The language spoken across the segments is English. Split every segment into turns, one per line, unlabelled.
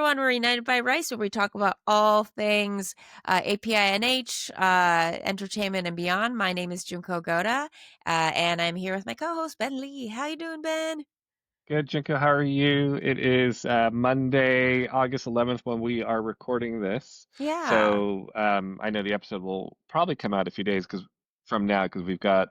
everyone. We're United by Rice, where we talk about all things APINH, entertainment, and beyond. My name is Junko Goda, and I'm here with my co-host, Ben Lee. How you doing, Ben?
Good, Jinko. How are you? It is Monday, August 11th when we are recording this.
Yeah.
So I know the episode will probably come out a few days from now because we've got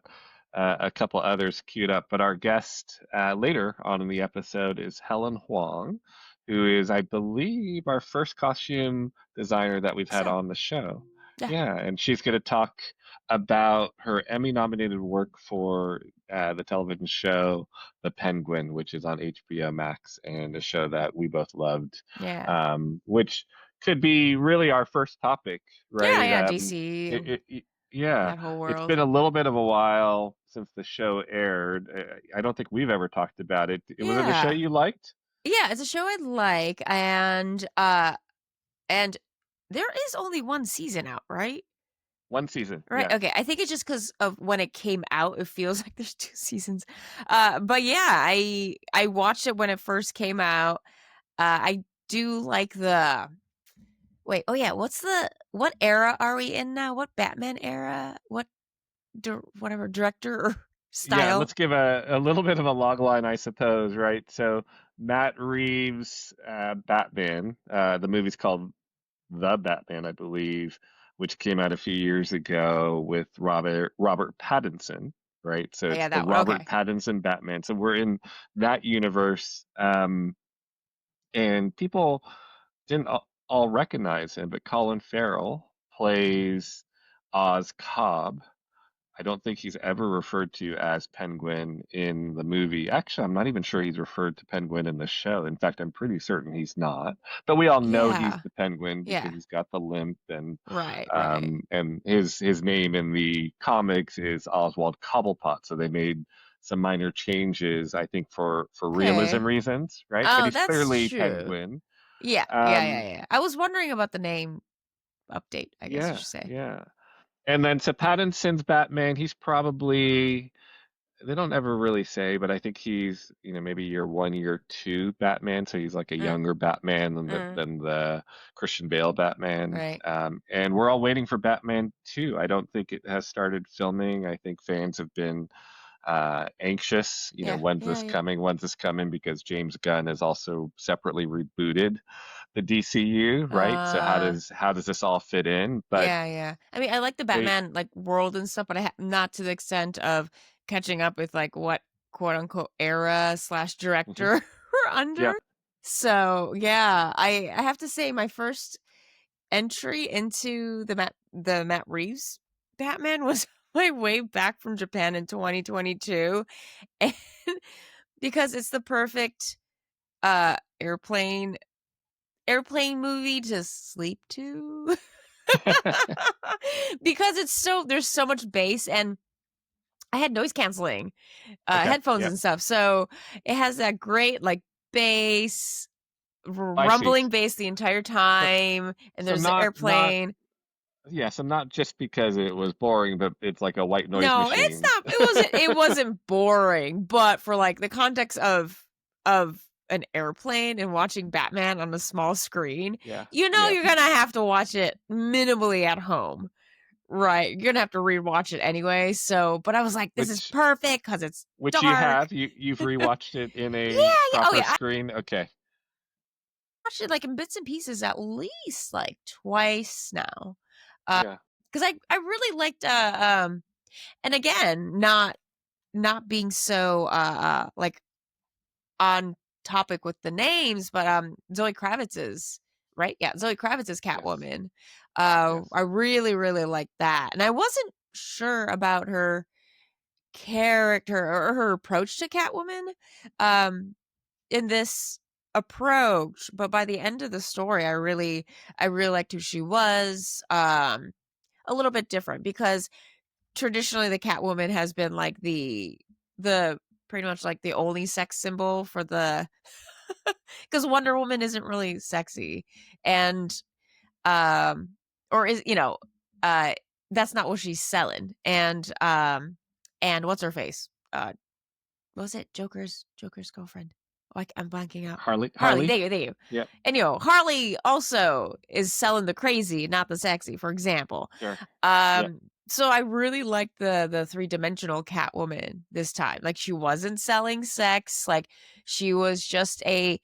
a couple others queued up. But our guest later on in the episode is Helen Huang, who is, I believe, our first costume designer that we've had
So,
on the show.
yeah.
Yeah, and she's going to talk about her Emmy-nominated work for the television show The Penguin, which is on HBO Max, and a show that we both loved,
Yeah.
which could be really our first topic,
Yeah,
right?
yeah, DC,
Yeah,
that whole
it's
world.
been a little bit of a while since the show aired. I don't think we've ever talked about it. Was it a show
Yeah.
you liked?
Yeah, it's a show I like, and there is only one season out, right?
One season,
Right,
yeah.
okay, I think it's just because of when it came out, it feels like there's 2 seasons. But yeah, I watched it when it first came out. I do like the wait, oh yeah, what era are we in now? What Batman era? What whatever director or
Yeah,
style?
let's give a little bit of a log line, I suppose, right? So Matt Reeves' Batman, the movie's called The Batman, I believe, which came out a few years ago with Robert Pattinson, right? So
Oh
it's
yeah,
the
that one,
Robert
okay.
Pattinson Batman. So we're in that universe, and people didn't all recognize him, but Colin Farrell plays Oz Cobb. I don't think he's ever referred to as Penguin in the movie. Actually, I'm not even sure he's referred to Penguin in the show. In fact, I'm pretty certain he's not. But we all know he's
Yeah,
the Penguin because
yeah,
he's got the limp,
right, right.
and his name in the comics is Oswald Cobblepot. So they made some minor changes, I think, for realism
Okay.
reasons, right? But
Oh,
he's
that's
clearly
true.
Penguin.
Yeah, yeah, yeah,
Um,
yeah. I was wondering about the name update, I guess you
yeah,
should say.
yeah. And then so Pattinson's Batman, he's probably they don't ever really say, but I think he's, maybe year one, year two Batman. So he's like a
Mm,
younger Batman than the
mm,
than the Christian Bale Batman.
right.
And we're all waiting for Batman 2. I don't think it has started filming. I think fans have been anxious,
Yeah,
when's
yeah,
this
yeah.
coming? When's this coming? Because James Gunn has also separately rebooted the DCU, right? So how
Uh,
does this all fit in? But
yeah, yeah. I mean, I like the
they
Batman like world and stuff, but not to the extent of catching up with like what quote unquote era slash
Mhm.
director we're under.
Yeah.
So yeah, I have to say my first entry into the Matt Reeves Batman was my way back from Japan in 2022, and because it's the perfect uh airplane airplane movie to sleep to. Because there's so much bass, and I had noise canceling
Okay.
headphones
Yeah.
and stuff, so it has that great like bass
I see.
rumbling bass the entire
So,
time, and
so
there's the
not
airplane.
yeah, so not just because it was boring, but it's like a white noise
No, it's
machine.
not, it wasn't boring, but for like the context of an airplane and watching Batman on a small screen,
Yeah.
you're
Yeah.
gonna have to watch it minimally at home. Right, you're gonna have to rewatch it anyway, so but I was like, "This is
Which
perfect because it's
which you
dark."
have. You've rewatched it in
Yeah,
a
yeah, oh
proper
yeah, I
screen. Okay.
watched it, like, in bits and pieces at least, like, twice now, Uh,
Yeah.
because I really liked, and again, not being so, like, on topic with the names, but, Zoe Kravitz's right? Yeah, Zoe Kravitz's
Yes.
Catwoman.
Yes.
I really, really liked that, and I wasn't sure about her character or her approach to Catwoman um in this approach, but by the end of the story I really liked who she was. A little bit different because traditionally the Catwoman has been like the pretty much like the only sex symbol for the because Wonder Woman isn't really sexy, and um or is uh that's not what she's selling, and what's her face, what was it? Joker's girlfriend. like, I'm blanking out.
Harley.
Harley,
Harley.
there you.
Yep.
And, Harley also is selling the crazy, not the sexy, for example.
Sure. Yep.
So I really liked the three-dimensional Catwoman this time. Like, she wasn't selling sex, like, she was just a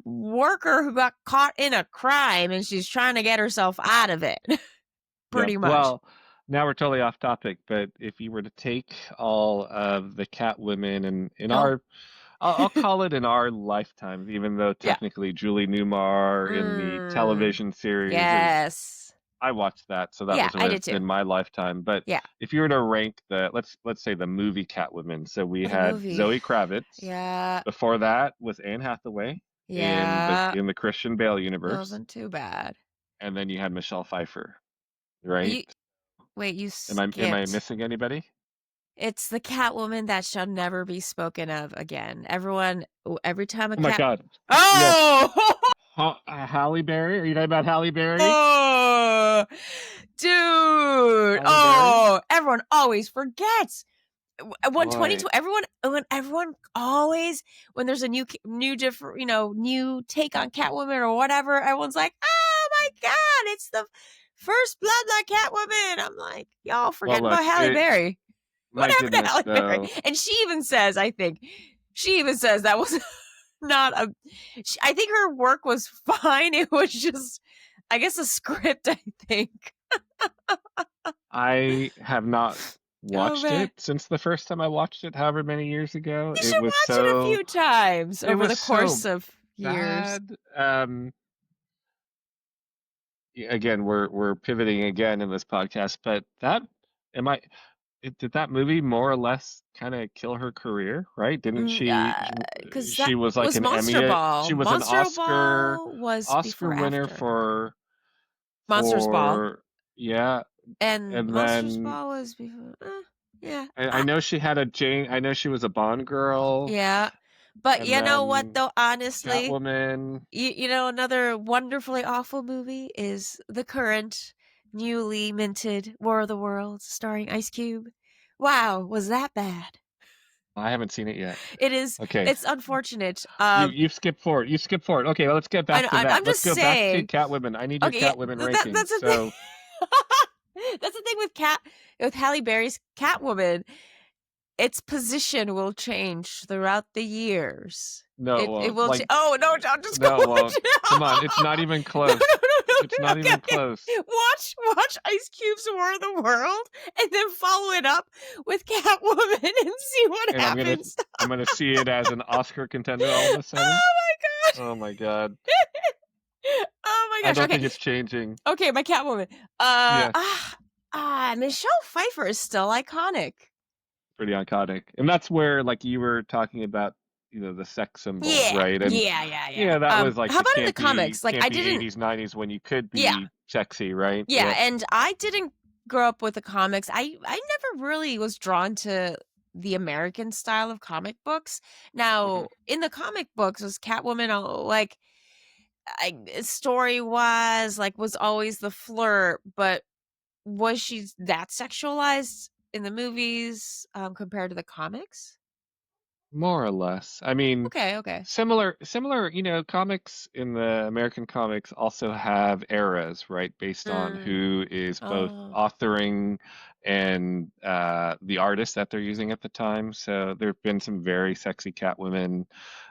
worker who got caught in a crime, and she's trying to get herself out of it,
Yep.
pretty much.
Well, now we're totally off topic, but if you were to take all of the Catwomen and in
Oh.
our, I'll call it in our lifetimes, even though
Yeah.
technically Julie Newmar in the
Mm.
television series is,
Yes.
I watched that, so that
Yeah,
was
I did too.
within my lifetime. But
Yeah.
if you were to rank the, let's say the movie Catwoman, so we
Oh, the
had
movie.
Zoe Kravitz.
Yeah.
Before that was Anne Hathaway
Yeah.
in the Christian Bale
It
universe,
wasn't too bad.
and then you had Michelle Pfeiffer, right?
You wait, you
Am I
skipped.
missing anybody?
It's the Catwoman that shall never be spoken of again. Every time a
Oh my
cat.
God. Yes.
Oh!
Halle Berry? Are you talking about Halle Berry?
Oh! Dude!
Halle Berry?
Oh, everyone always forgets. When
Boy.
22 everyone always when there's a new different, new take on Catwoman or whatever, everyone's like, "Oh my god, it's the first Bloodline Catwoman." I'm like, "Y'all
Well,
forgetting
look,
about Halle Berry." What
my
happened to
goodness,
Halle Berry?
though.
And she even says that was not a I think her work was fine. It was just, I guess, a script, I think.
I have not
Oh,
watched
man.
it since the first time I watched it, however many years ago.
You should watch it a few times
It
over
was
the
so
course of years.
bad. Again, we're pivoting again in this podcast, but am I did that movie more or less kind of kill her career, right? Didn't
Mm,
she?
'cause that
She was like
was
an
Monster
Emmy.
Ball.
She was an
Monster Ball was
Oscar
before
winner
after.
for
Monsters Ball.
yeah,
And
and
Monsters
then
Ball was before, yeah.
I know she had a Jane. I know she was a Bond girl,
Yeah. But
and
you know what,
then
though, honestly?
Catwoman.
Another wonderfully awful movie is the current, newly minted War of the Worlds starring Ice Cube. Wow, was that bad?
I haven't seen it yet.
It is.
Okay,
It's unfortunate.
you skipped forward. You skipped forward. Okay, well, let's get back to
I'm
that. Let's
just
go back to
saying.
Catwoman. I need your
Okay, yeah,
Catwoman
that's
rankings.
the thing.
So
That's the thing with Halle Berry's Catwoman. Its position will change throughout the years.
no, it
It
won't.
will.
Like
Oh no, John, just go
no, it
watch
won't. Come on, it's
it.
not even
No, no,
close.
no, no,
It's
no.
not
Okay,
even
okay.
close.
Watch Ice Cube's War of the World, and then follow it up with Catwoman and see what
And
happens.
I'm gonna see it as an Oscar contender all of a sudden.
Oh my god.
Oh my God.
Oh my
I
gosh.
don't
Okay.
think it's changing.
Okay, my Catwoman.
Yes,
Michelle Pfeiffer is still iconic.
pretty iconic. And that's where like you were talking about, the sex symbol,
Yeah,
right? And
yeah, yeah, yeah.
that was like
How
the
about in the comics? Like, I
campy
didn't.
80s, 90s when you could
Yeah,
be sexy, right?
yeah,
Yep.
and I didn't grow up with the comics. I never really was drawn to the American style of comic books.
Mhm.
Now, in the comic books, was Catwoman like, story wise, like, was always the flirt, but was she that sexualized in the movies compared to the comics?
More or less. I mean,
Okay, okay.
similar, comics in the American comics also have eras, right? Based on
Mm.
who is both
Oh,
authoring and the artist that they're using at the time. So there have been some very sexy Catwomen,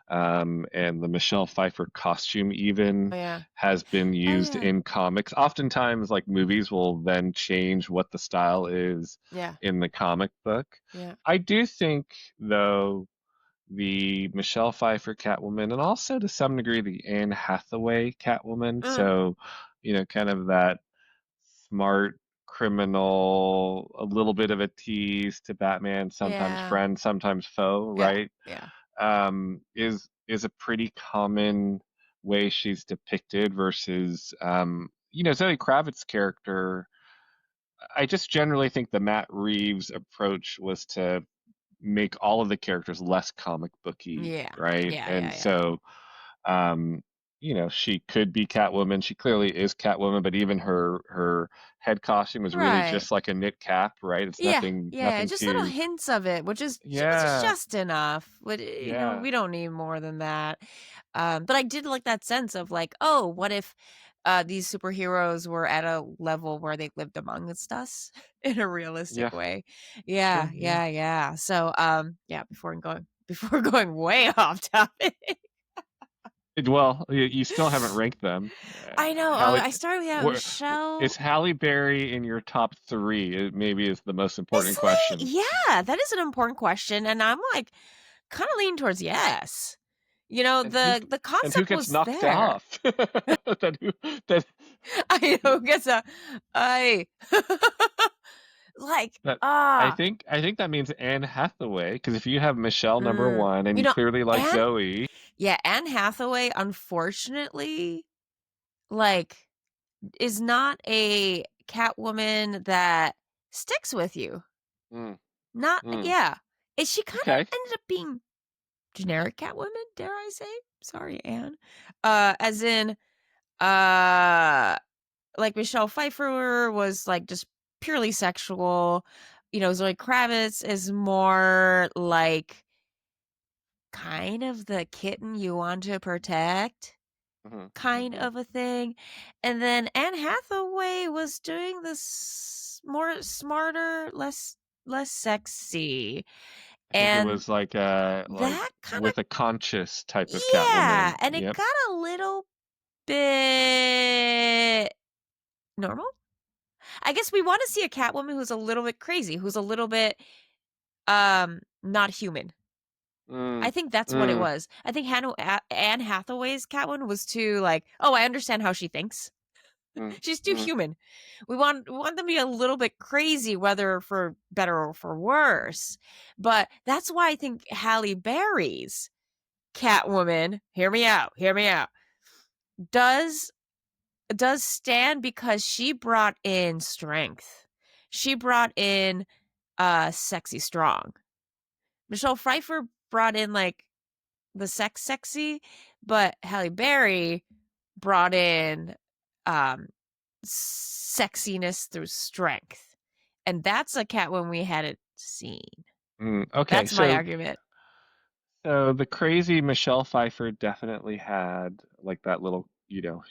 and the Michelle Pfeiffer costume even
oh yeah.
has been
Oh
used
yeah.
in comics. Oftentimes, like movies will then change what the style is
Yeah.
in the comic book.
Yeah.
I do think, though, the Michelle Pfeiffer Catwoman, and also to some degree the Anne Hathaway Catwoman.
Mm.
So, kind of that smart criminal, a little bit of a tease to Batman, sometimes
Yeah.
friend, sometimes foe,
Yeah.
right?
Yeah.
Is a pretty common way she's depicted versus Zoe Kravitz's character. I just generally think the Matt Reeves approach was to make all of the characters less comic booky,
Yeah.
right?
Yeah,
And
yeah, yeah.
so, um, she could be Catwoman. She clearly is Catwoman, but even her head costume is really
Right.
just like a knit cap, right? It's
Yeah,
nothing
yeah,
nothing
just little
too.
hints of it, which is
Yeah,
just enough. But
yeah,
we don't need more than that. But I did like that sense of like, oh, what if these superheroes were at a level where they lived amongst us in a realistic
yeah,
way?
sure,
Yeah,
yeah.
yeah, yeah. So, yeah, before going way off topic.
Well, you still haven't ranked them.
I know.
Halle,
I started with
where, is
Michelle.
Halle Berry in your top three? It maybe is the most important
Is
question.
yeah, that is an important question, and I'm like kind of leaning towards yes.
And who
The
and who
concept
gets
was
knocked
there.
off? That who that
I know, guess I like
that
ah
I think that means Anne Hathaway, because if you have Michelle number one and
you
you
know,
clearly like
Anne
Zoe,
yeah, Anne Hathaway unfortunately like is not a Catwoman that sticks with you.
mm,
Not
mm,
yeah. She kind
okay,
of ended up being generic Catwoman, dare I say? Sorry, Anne. As in like Michelle Pfeiffer was like just purely sexual. Zoe Kravitz is more like kind of the kitten you want to protect,
hmm
kind
hmm
of a thing. And then Anne Hathaway was doing this more smarter, less sexy.
I think it
And
was like
that kind of
with a conscious type of
yeah,
Catwoman.
and it
Yep.
got a little bit normal. I guess we want to see a Catwoman who's a little bit crazy, who's a little bit not human. I
Mm,
think that's what it
mm,
was. I think Anne Hathaway's Catwoman was too like, oh, I understand how she thinks.
mm,
She's too
mm.
human. We want them to be a little bit crazy, whether for better or for worse. But that's why I think Halle Berry's Catwoman, hear me out, does stand because she brought in strength. She brought in sexy strong. Michelle Pfeiffer brought in like the sexy, but Halle Berry brought in um sexiness through strength. And that's a Catwoman we hadn't seen.
Okay,
That's my
so
argument.
the crazy Michelle Pfeiffer definitely had like that little,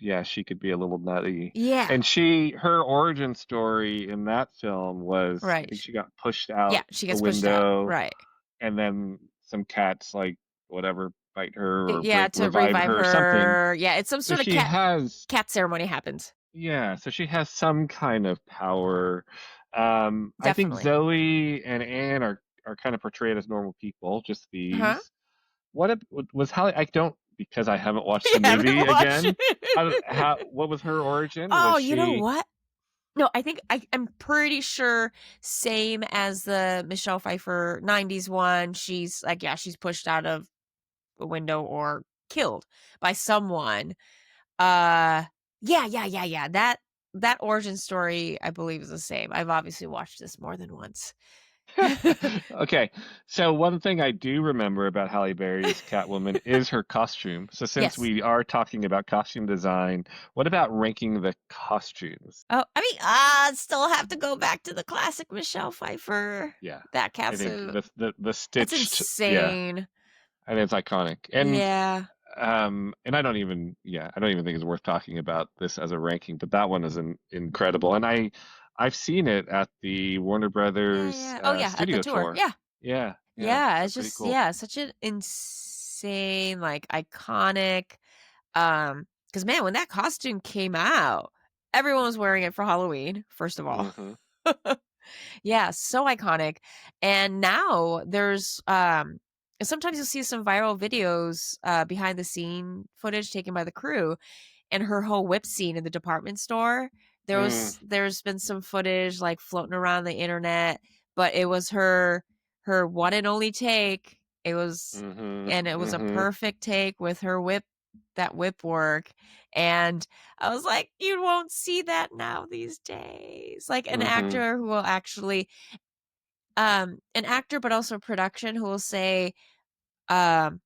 yeah, she could be a little nutty.
Yeah.
And her origin story in that film was, I
Right.
think she got pushed
Yeah,
out
she
a
gets pushed out.
window,
Right.
and then some cats like whatever bite her or
Yeah, to
revive
revive
her or something.
her. Yeah, it's some
So
sort of
she has,
cat ceremony happens.
yeah, so she has some kind of power. I think
Definitely.
Zoe and Anne are kind of portrayed as normal people, just
Huh?
thieves. Was Halle? I don't, because I haven't watched
You
the
haven't
movie
watched
again.
it.
What was her origin? Was
Oh, you know
she?
what? No, I think I'm pretty sure same as the Michelle Pfeiffer 90s one. She's like, yeah, she's pushed out of a window or killed by someone. Uh yeah, yeah, yeah, yeah. That origin story I believe is the same. I've obviously watched this more than once.
Okay, so one thing I do remember about Halle Berry's Catwoman is her costume. So since
Yes.
we are talking about costume design, what about ranking the costumes?
Oh, I mean, still have to go back to the classic Michelle Pfeiffer.
Yeah,
That
I think
catsuit.
the
It's
stitched, yeah,
insane.
and it's iconic. And
Yeah.
and I don't even think it's worth talking about this as a ranking, but that one is incredible. And I've seen it at the Warner
Yeah,
Brothers
yeah. Oh, yeah, at the
studio
tour.
tour.
Yeah.
Yeah, yeah,
Yeah,
so
it's
pretty
just
cool.
yeah, such an insane, like, iconic, because man, when that costume came out, everyone was wearing it for Halloween, first of all.
Hmm
Yeah, so iconic. And now sometimes you'll see some viral videos, behind the scene footage taken by the crew, and her whole whip scene in the department store.
Mm,
There's been some footage like floating around the internet, but it was her one and only take.
hmm
And it was a
hmm
perfect take with her that whip work. And I was like, you won't see that now these days. Like an
hmm
actor who will actually an actor but also production who will say, um,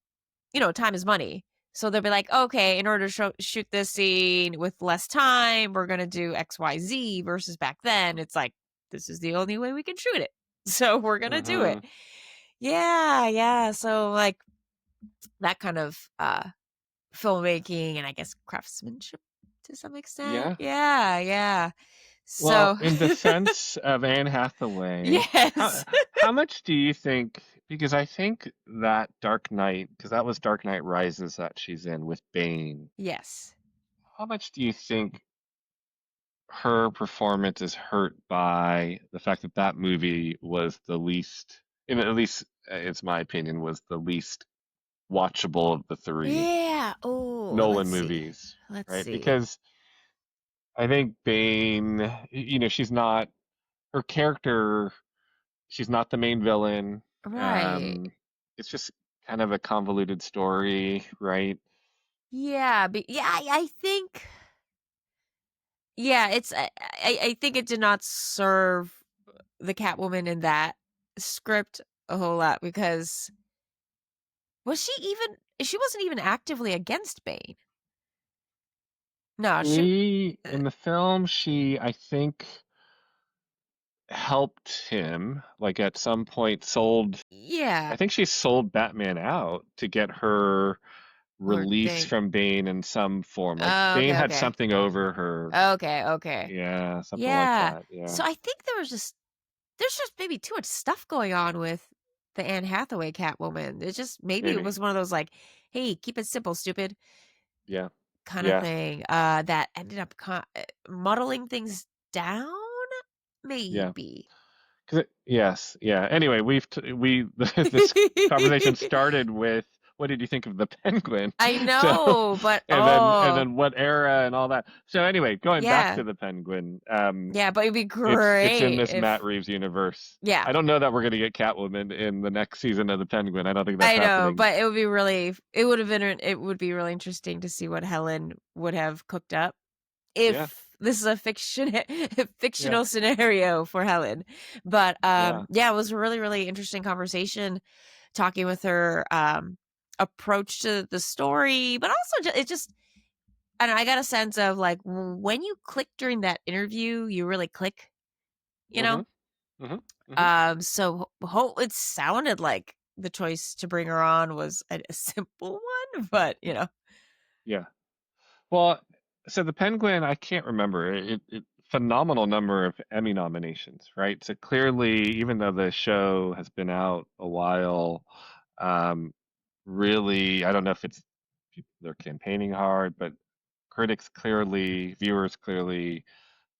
time is money. So they'll be like, okay, in order to shoot this scene with less time, we're going to do XYZ versus back then. It's like, this is the only way we can shoot it. So we're going to do it.
Mm-hmm.
Yeah. Yeah. So like that kind of filmmaking and I guess craftsmanship to some extent.
Yeah.
Yeah. Yeah.
Well,
So,
in defense of Anne Hathaway,
yes.
how much do you think? Because I think that Dark Knight, because that was Dark Knight Rises that she's in with Bane.
Yes.
How much do you think her performance is hurt by the fact that that movie was the least, and at least it's my opinion, was the least watchable of the three
Yeah. Oh,
Nolan
let's see.
movies,
Let's
right?
see.
Because I think Bane, she's not her character. She's not the main villain.
Right.
Um, it's just kind of a convoluted story, right?
Yeah. Yeah. I think. Yeah. I think it did not serve the Catwoman in that script a whole lot because was she even? She wasn't even actively against Bane. No. She.
She, in the film, she, I think, helped him, like at some point sold,
Yeah.
I think she sold Batman out to get her
Or
release
they.
from Bane in some form. Like
Oh,
Bane
okay.
had
Okay.
something over her.
Okay. Okay.
Yeah, something like
Yeah.
that. Yeah.
So I think there's just maybe too much stuff going on with the Anne Hathaway Catwoman. It's just maybe it
Maybe.
was one of those like, hey, keep it simple, stupid
Yeah.
kind of
Yeah.
thing. That ended up muddling things down.
Yeah.
Maybe.
Yes, yeah. Anyway, this conversation started with what did you think of the Penguin?
I
So,
know, but
and
oh
then what era and all that. So anyway, going back
yeah,
to the Penguin,
yeah. But it'd be
it's in
great
this Matt
if
Reeves universe.
yeah.
I don't know that we're gonna get Catwoman in the next season of the Penguin. I don't think that's
I know,
happening.
but it would be really. It would have been. It would be really interesting to see what Helen would have cooked up
Yeah,
if this is a
yeah,
fictional scenario for Helen. But
yeah.
yeah, it was a really interesting conversation talking with her approach to the story, but also it just and I got a sense of like when you click during that interview, you really click, you
Mm-hmm.
know?
Mm-hmm. Mm-hmm.
So it sounded like the choice to bring her on was a simple one, but
Yeah. Well, so the Penguin, I can't remember. Phenomenal number of Emmy nominations, right? So clearly, even though the show has been out a while, um, really, I don't know if it's they're campaigning hard, but critics clearly, viewers clearly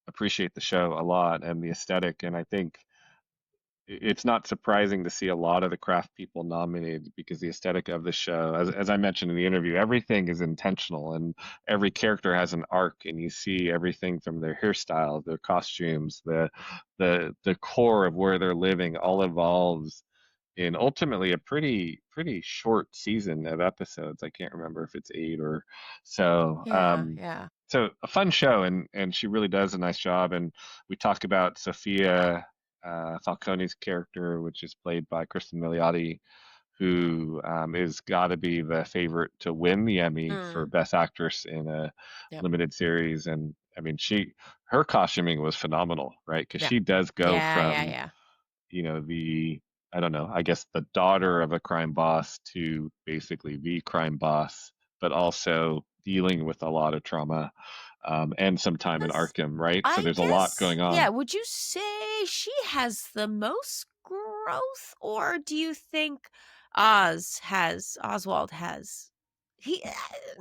appreciate the show a lot and the aesthetic. And I think it's not surprising to see a lot of the craft people nominated because the aesthetic of the show, as I mentioned in the interview, everything is intentional and every character has an arc, and you see everything from their hairstyles, their costumes, the core of where they're living all evolves in ultimately a pretty short season of episodes. I can't remember if it's eight or so.
yeah.
So a fun show, and she really does a nice job. And we talk about Sophia Falcone's character, which is played by Kristen Milioti, who is got to be the favorite to win the Emmy for
Mm,
Best Actress in a
yep.
limited series. And I mean, her costuming was phenomenal, right? Because
Yeah.
she does go
Yeah,
from
yeah.
the I don't know, I guess the daughter of a crime boss to basically the crime boss, but also dealing with a lot of trauma and some time in
Because
Arkham, right? So
I
there's a lot
guess,
going
yeah,
on.
would you say she has the most growth, or do you think Oswald has he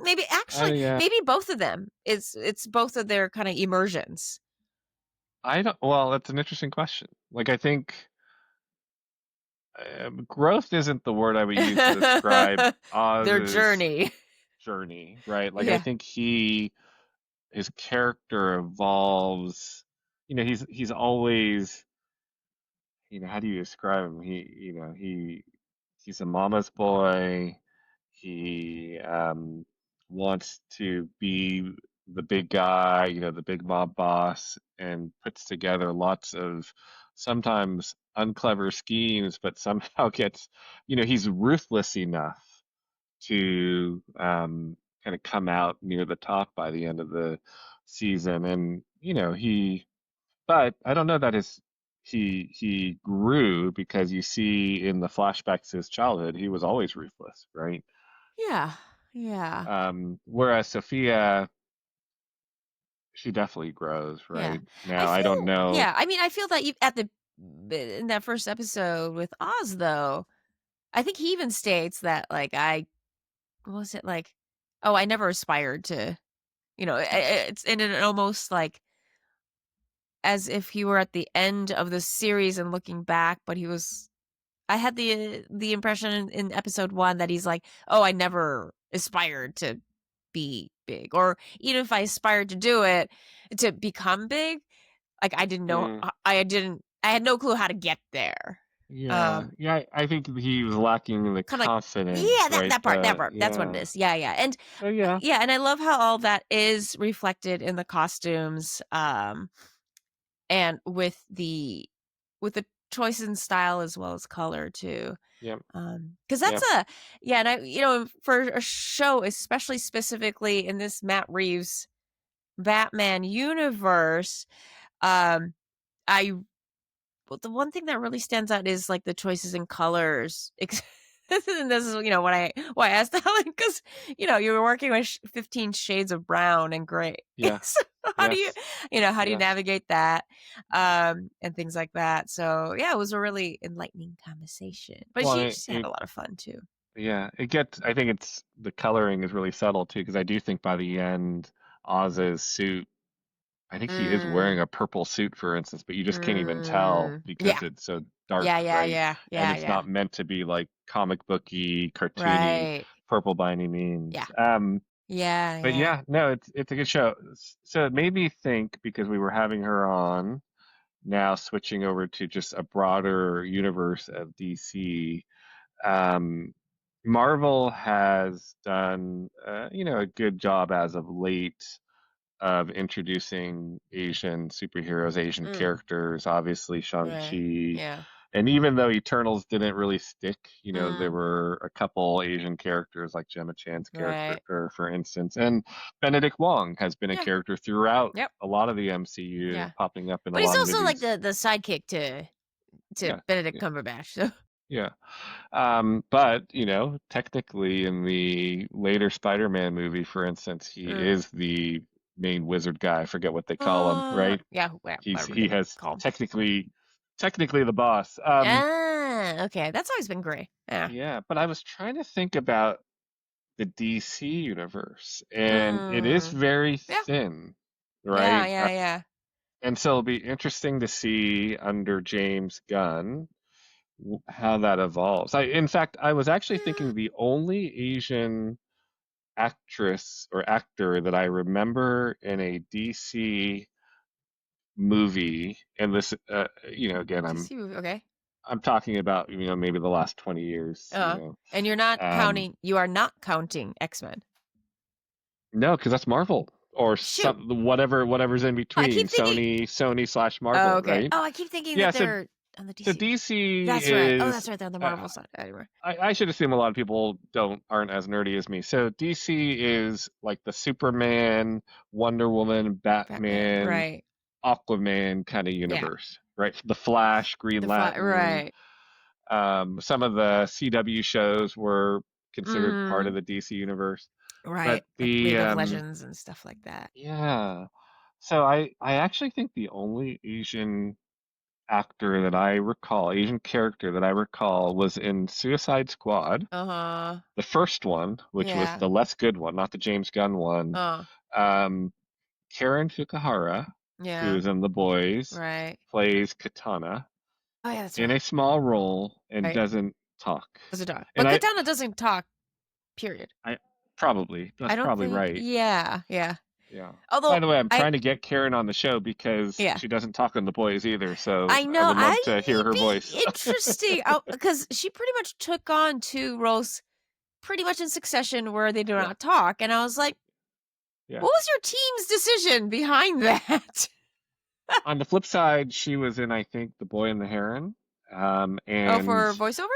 maybe actually
Yeah,
maybe both of them. It's both of their kind of immersions.
I don't. Well, that's an interesting question. Like, I think growth isn't the word I would use to describe
Their
Oz's
journey.
journey, right? Like, I
Yeah.
think his character evolves. He's always how do you describe him? He's a mama's boy. He wants to be the big guy, the big mob boss, and puts together lots of sometimes unclever schemes, but somehow gets, he's ruthless enough to kind of come out near the top by the end of the season. And but I don't know that he grew, because you see in the flashbacks to his childhood, he was always ruthless, right?
Yeah. Yeah.
Whereas Sophia, she definitely grows,
Yeah.
right?
I
Now, I don't
feel
know.
yeah, I mean, I feel that you at the in that first episode with Oz, though, I think he even states that, like, what was it like? Oh, I never aspired to, it's in an almost like as if he were at the end of the series and looking back, but he was I had the impression in episode 1 that he's like, "Oh, I never aspired to be big," or even if I aspired to do it, to become big, like, I didn't know
Mm,
I had no clue how to get there.
yeah,
Um,
yeah, I think he was lacking in the
kinda like
confidence,
yeah,
right?
that part, that's what it
Yeah.
is. Yeah, yeah, and
So yeah,
yeah, and I love how all that is reflected in the costumes, and with the choice in style as well as color too.
yep,
'Cause that's
yep,
a yeah, and for a show, especially specifically in this Matt Reeves Batman universe, um, I well, the one thing that really stands out is, like, the choices in colors. And this is, what why I asked Helen, 'cause, you were working with 15 shades of brown and gray.
yeah,
So how do you
yes,
how do you
yes.
navigate that, and things like that. So, yeah, it was a really enlightening conversation, but
Well,
she just had a lot of fun too.
yeah, it gets. I think it's the coloring is really subtle too, because I do think by the end, Oz's suit. I think he is
Mm,
wearing a purple suit, for instance, but you just can't even tell
yeah.
because it's so dark,
Yeah, yeah,
right?
yeah,
And
yeah,
it's
yeah.
not meant to be like comic booky, cartoony,
Right.
purple by any
Yeah.
means.
Yeah,
But
yeah.
yeah, no, it's a good show. So it made me think, because we were having her on, now switching over to just a broader universe of DC. Um, Marvel has done, a good job as of late of introducing Asian superheroes, Asian
Mm,
characters. Obviously,
right.
Shang-Chi.
Yeah.
And even though Eternals didn't really stick, there
Mm,
were a couple Asian characters like Gemma Chan's character,
right.
for instance. And Benedict Wong has been a
Yeah.
character throughout
Yep.
a lot of the MCU,
Yeah.
popping up in a
But he's
lot of
also like
movies.
the sidekick to
Yeah,
Benedict
yeah,
Cumberbatch. So
yeah. But, technically in the later Spider-Man movie, for instance, he
mm.
is the main wizard guy. I forget what they call him, right?
Yeah, whatever
He
they
has
call him.
technically the boss.
Ah, okay. That's always been great. Yeah.
Yeah, but I was trying to think about the DC universe, and it is
Mm.
very
Yeah.
thin,
Yeah,
right?
yeah, yeah.
And so it'll be interesting to see under James Gunn how that evolves. In fact, I was actually
Yeah.
thinking the only Asian actress or actor that I remember in a DC movie, and this, again,
DC movie, okay.
I'm talking about, maybe the last 20 years,
And you are not counting X-Men.
no, because that's Marvel, or
Shoot.
whatever's in
I
between,
keep thinking
Sony slash
Oh,
Marvel,
okay.
right?
Oh, I keep thinking
Yeah,
that
so
they're on the
so
DC.
DC
That's right. Oh,
is,
that's right. They're on the
uh,
Marvel side. Anyway.
I should assume a lot of people aren't as nerdy as me. So DC is like the Superman, Wonder Woman,
Batman.
Batman,
Right.
Aquaman kind of
Yeah.
universe, right? The Flash, Green
The fly.
Lantern.
Right.
Some of the CW shows were considered part of
Mm.
the DC universe, but
Right. Like
the
League of Legends and stuff like that.
yeah. So I actually think the only Asian actor that I recall, Asian character that I recall, was in Suicide Squad,
Uh-huh.
the first one, which was
Yeah.
the less good one, not the James Gunn one.
Uh.
Um, Karen Fukuhara, who
Yeah.
is in The Boys,
Right.
plays Katana
Oh, yeah, that's
in
right.
a small role and
Right.
doesn't talk.
Does a dog.
And
But Katana doesn't talk, period.
I
I
that's
don't
probably
think
right.
yeah, yeah.
Yeah. By
Although
the way, I'm
I
trying to get Karen on the show because
yeah.
she doesn't talk on The Boys either, so
I
I
know,
would love to hear
I'd
her voice.
be interesting, because she pretty much took on 2 roles pretty much in succession where they do
Yeah,
not talk, and I was like,
yeah.
"What was your team's decision behind that?"
On the flip side, she was in, I think, The Boy and the Heron,
Oh,
and
for voiceover?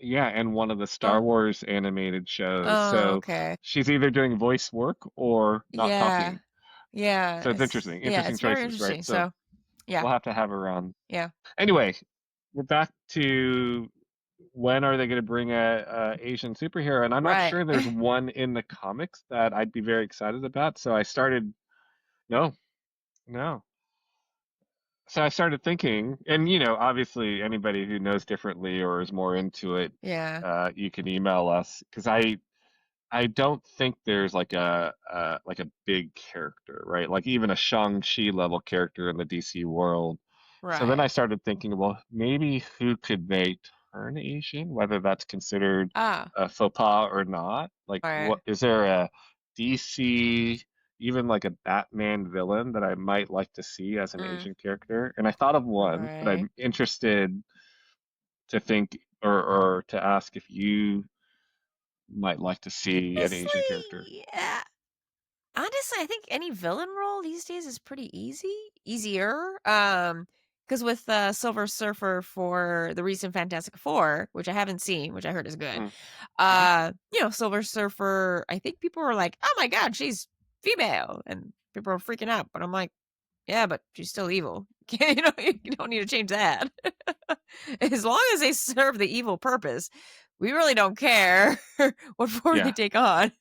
Yeah, and one of the Star
Oh.
Wars animated shows.
Oh,
So
okay.
she's either doing voice work or not
Yeah.
talking.
Yeah.
So it's interesting.
Yeah,
Interesting
it's very
choices, right?
interesting.
So
So, yeah.
we'll have to have her on.
Yeah.
Anyway, we're back to when are they going to bring a Asian superhero? And I'm not
Right.
sure there's one in the comics that I'd be very excited about. So I started, no, no. So I started thinking, and obviously anybody who knows differently or is more into it,
Yeah.
you can email us because I don't think there's like a big character, right? Like even a Shang-Chi level character in the DC world. So then
Right.
I started thinking, well, maybe who could they turn Asian, whether that's considered
Ah.
a faux pas or not. Like,
All right.
what is there a DC, even like a Batman villain that I might like to see as an
Mm.
Asian character? And I thought of one, but
Right.
I'm interested to think or to ask if you might like to see an Asian character.
Honestly, yeah. Honestly, I think any villain role these days is pretty easier. Because with Silver Surfer for the recent Fantastic Four, which I haven't seen, which I heard is good.
Mm. Hmm.
Silver Surfer, I think people were like, "Oh my God, she's female," and people are freaking out. But I'm like, "Yeah, but she's still evil. You don't need to change that. As long as they serve the evil purpose, we really don't care what form they
Yeah,
take on."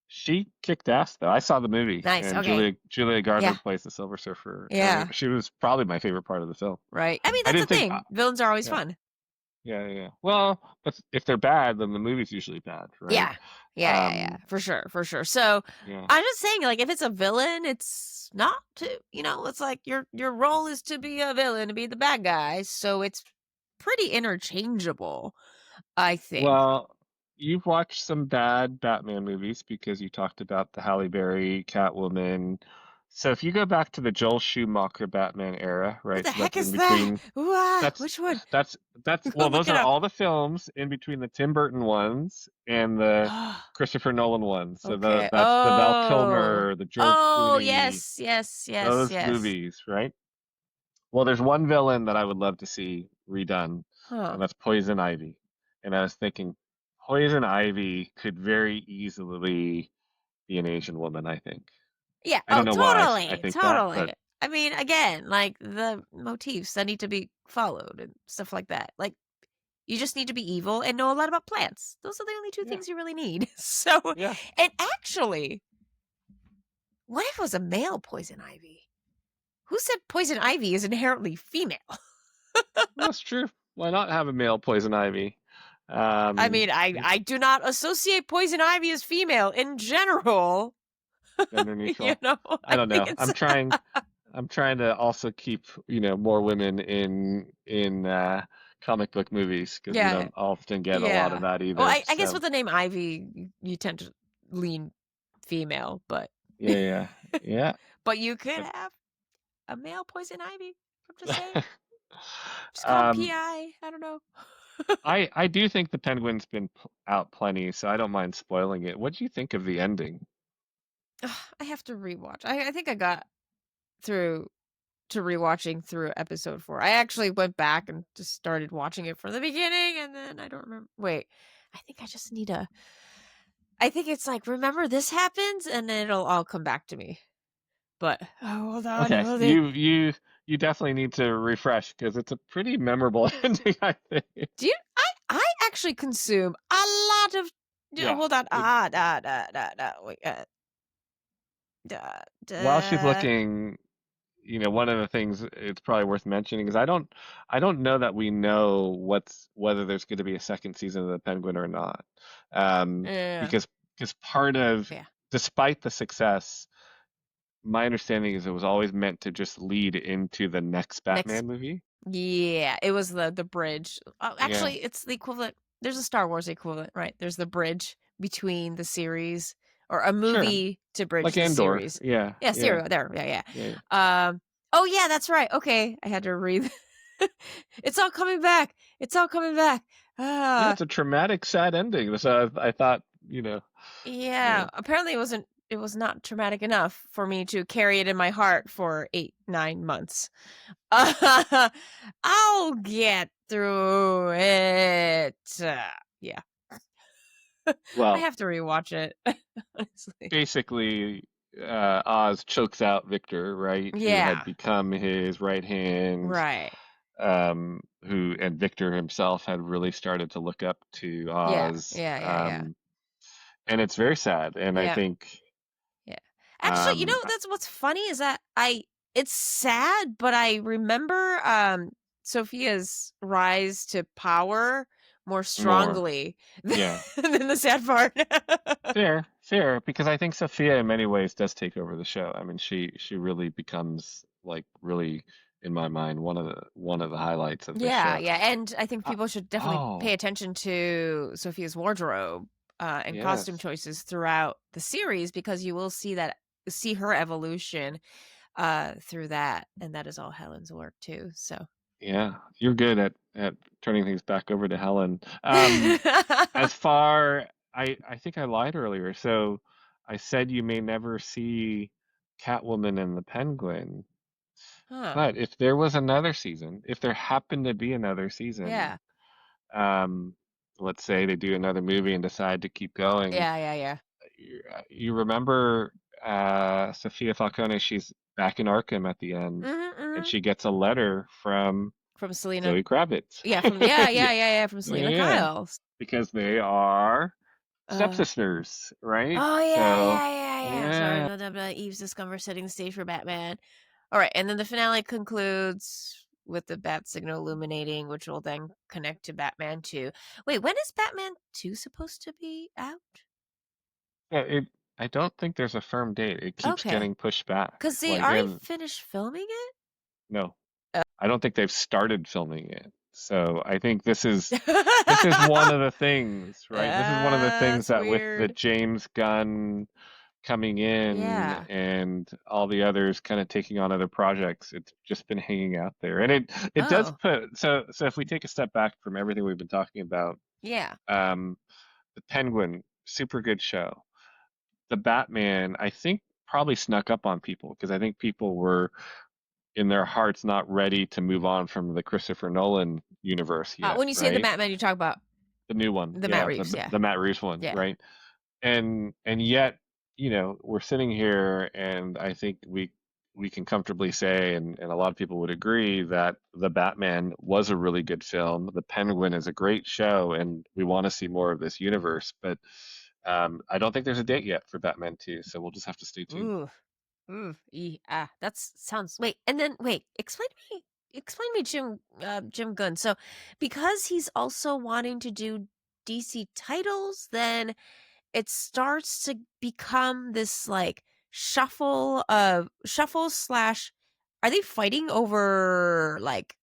she kicked ass though. I saw the movie,
Nice.
and
Okay.
Julia Garner
Yeah.
plays the Silver Surfer, and
Yeah.
she was probably my favorite part of the film.
Right. I mean,
I
that's the
didn't think,
thing. Villains are always
yeah,
fun.
yeah, yeah. Well, but if they're bad, then the movie's usually bad, right?
Yeah. Yeah.
Um,
For sure. For sure. So
yeah.
I'm just saying, like, if it's a villain, it's not to, it's like your role is to be a villain, to be the bad guy. So it's pretty interchangeable, I think.
Well, you've watched some bad Batman movies because you talked about the Halle Berry Catwoman. So if you go back to the Joel Schumacher Batman era,
What
right?
the
So
heck
that's in
is that?
between.
Ooh,
That's
which one?
that's well,
Look
those
it
are
up.
all the films in between the Tim Burton ones and the Christopher Nolan ones. So
Okay.
that's the Val
Oh.
Kilmer, the George
Oh,
Clooney,
yes, yes, yes,
those
yes.
movies, right? Well, there's one villain that I would love to see redone,
Huh.
and that's Poison Ivy. And I was thinking Poison Ivy could very easily be an Asian woman, I think.
Yeah.
I
Oh,
don't know why I
totally.
think that, but
Totally. I mean, again, like the motifs that need to be followed and stuff like that. Like, you just need to be evil and know a lot about plants. Those are the only two
yeah,
things you really need. So,
yeah,
and actually, what if it was a male poison ivy? Who said poison ivy is inherently female?
that's true. Why not have a male Poison Ivy?
I mean,
Yeah,
I do not associate poison ivy as female in general.
gender neutral. I
I
don't
think
know.
it's
I'm trying to also keep, more women in comic book movies because we
yeah,
don't often get a lot of
yeah.
that
Well,
either.
I guess
So
with the name Ivy, you tend to lean female, but
yeah, yeah, yeah.
but you could have a male poison ivy. I'm just saying.
Yep.
Just call him
um,
PI. I don't know.
I do think the Penguin's been out plenty, so I don't mind spoiling it. What do you think of the ending?
I have to rewatch. I think I got through to rewatching through episode 4. I actually went back and just started watching it from the beginning, and then I don't remember. Wait, I think I just need a. I think it's like remember this happens, and then it'll all come back to me. But hold on,
Okay,
hold it.
you definitely need to refresh because it's a pretty memorable ending, I think.
Do you? I actually consume a lot of.
Yeah.
Hold on.
It,
Wait.
while she's
Duh.
looking, one of the things it's probably worth mentioning is I don't know that we know whether there's going to be a second season of the Penguin or not.
Yeah.
Because part of
Yeah.
despite the success, my understanding is it was always meant to just lead into the next
Next.
Batman movie.
Yeah, it was the bridge.
Yeah,
Actually, it's the equivalent. There's a Star Wars equivalent, right? There's the bridge between the series or a
sure.
movie to bridge
Like
the
Andor.
series.
Yeah,
Yeah,
yeah,
serial. There. Yeah,
yeah.
yeah. Oh yeah, that's right. Okay, I had to read. It's all coming back. It's all coming back.
Yeah,
Ah,
it's a traumatic, sad ending. So I thought,
yeah.
yeah.
Apparently, it wasn't. it was not traumatic enough for me to carry it in my heart for 8, 9 months. I'll get through it. Yeah. I
Well,
have to rewatch it, honestly.
basically, Oz chokes out Victor, right, who had
Yeah.
become his right hand,
Right.
who and Victor himself had really started to look up to
Yeah.
Oz,
Yeah, yeah, yeah.
and it's very sad. And I
Yeah.
think,
Yeah. Actually,
I-
that's what's funny is that I it's sad, but I remember, Sophia's rise to power more
more,
strongly
yeah,
than the sad part.
fair, because I think Sophia in many ways does take over the show. I mean, she really becomes like really, in my mind, one of the highlights of the
Yeah,
show.
yeah, and I think
Uh,
people should definitely pay
oh,
attention to Sophia's wardrobe, and costume
yes.
choices throughout the series because you will see her evolution, through that, and that is all Helen's work too, so
Yeah, you're good at turning things back over to Helen. As far I think I lied earlier. So I said you may never see Catwoman and the Penguin,
Huh,
but if there was another season, if there happened to be another season,
yeah.
um, let's say they do another movie and decide to keep going,
Yeah, yeah, yeah.
you remember Sophia Falcone, she's back in Arkham at the end,
Mhm,
and
mhm.
she gets a letter from
From Selena
Zoe Kravitz.
yeah, from yeah,
Yeah,
yeah, yeah, yeah, from Selena
yeah,
Kyle.
because they are
Uh
stepsisters, right?
oh, yeah,
So,
yeah, yeah, yeah. Sorry,
yeah,
blah, blah, blah, Eve's discover setting the stage for Batman. Alright, and then the finale concludes with the bat signal illuminating, which will then connect to Batman 2. Wait, when is Batman 2 supposed to be out?
yeah, I don't think there's a firm date. It keeps
Okay,
getting pushed back.
because they
Like,
already
and
finished filming it?
no,
Oh.
I don't think they've started filming it. So I think this is one of the things, right? This is one of the things
That's
that with the
weird.
James Gunn coming in
Yeah.
and all the others kind of taking on other projects, it's just been hanging out there. And it does
Oh,
put so if we take a step back from everything we've been talking about,
yeah.
um, the Penguin, super good show. The Batman, I think probably snuck up on people because I think people were in their hearts not ready to move on from the Christopher Nolan universe yet,
When you say the
right?
Batman, you talk about
The new one,
the Matt
yeah,
Reeves, yeah.
the Matt Reeves one,
Yeah.
right? And yet, we're sitting here, and I think we can comfortably say, and a lot of people would agree that the Batman was a really good film. The Penguin is a great show, and we want to see more of this universe. But I don't think there's a date yet for Batman 2, so we'll just have to stay tuned.
Ooh. Ooh. That's sounds wait, and then wait, explain me Jim Gunn. So because he's also wanting to do DC titles, then it starts to become this like shuffle slash are they fighting over like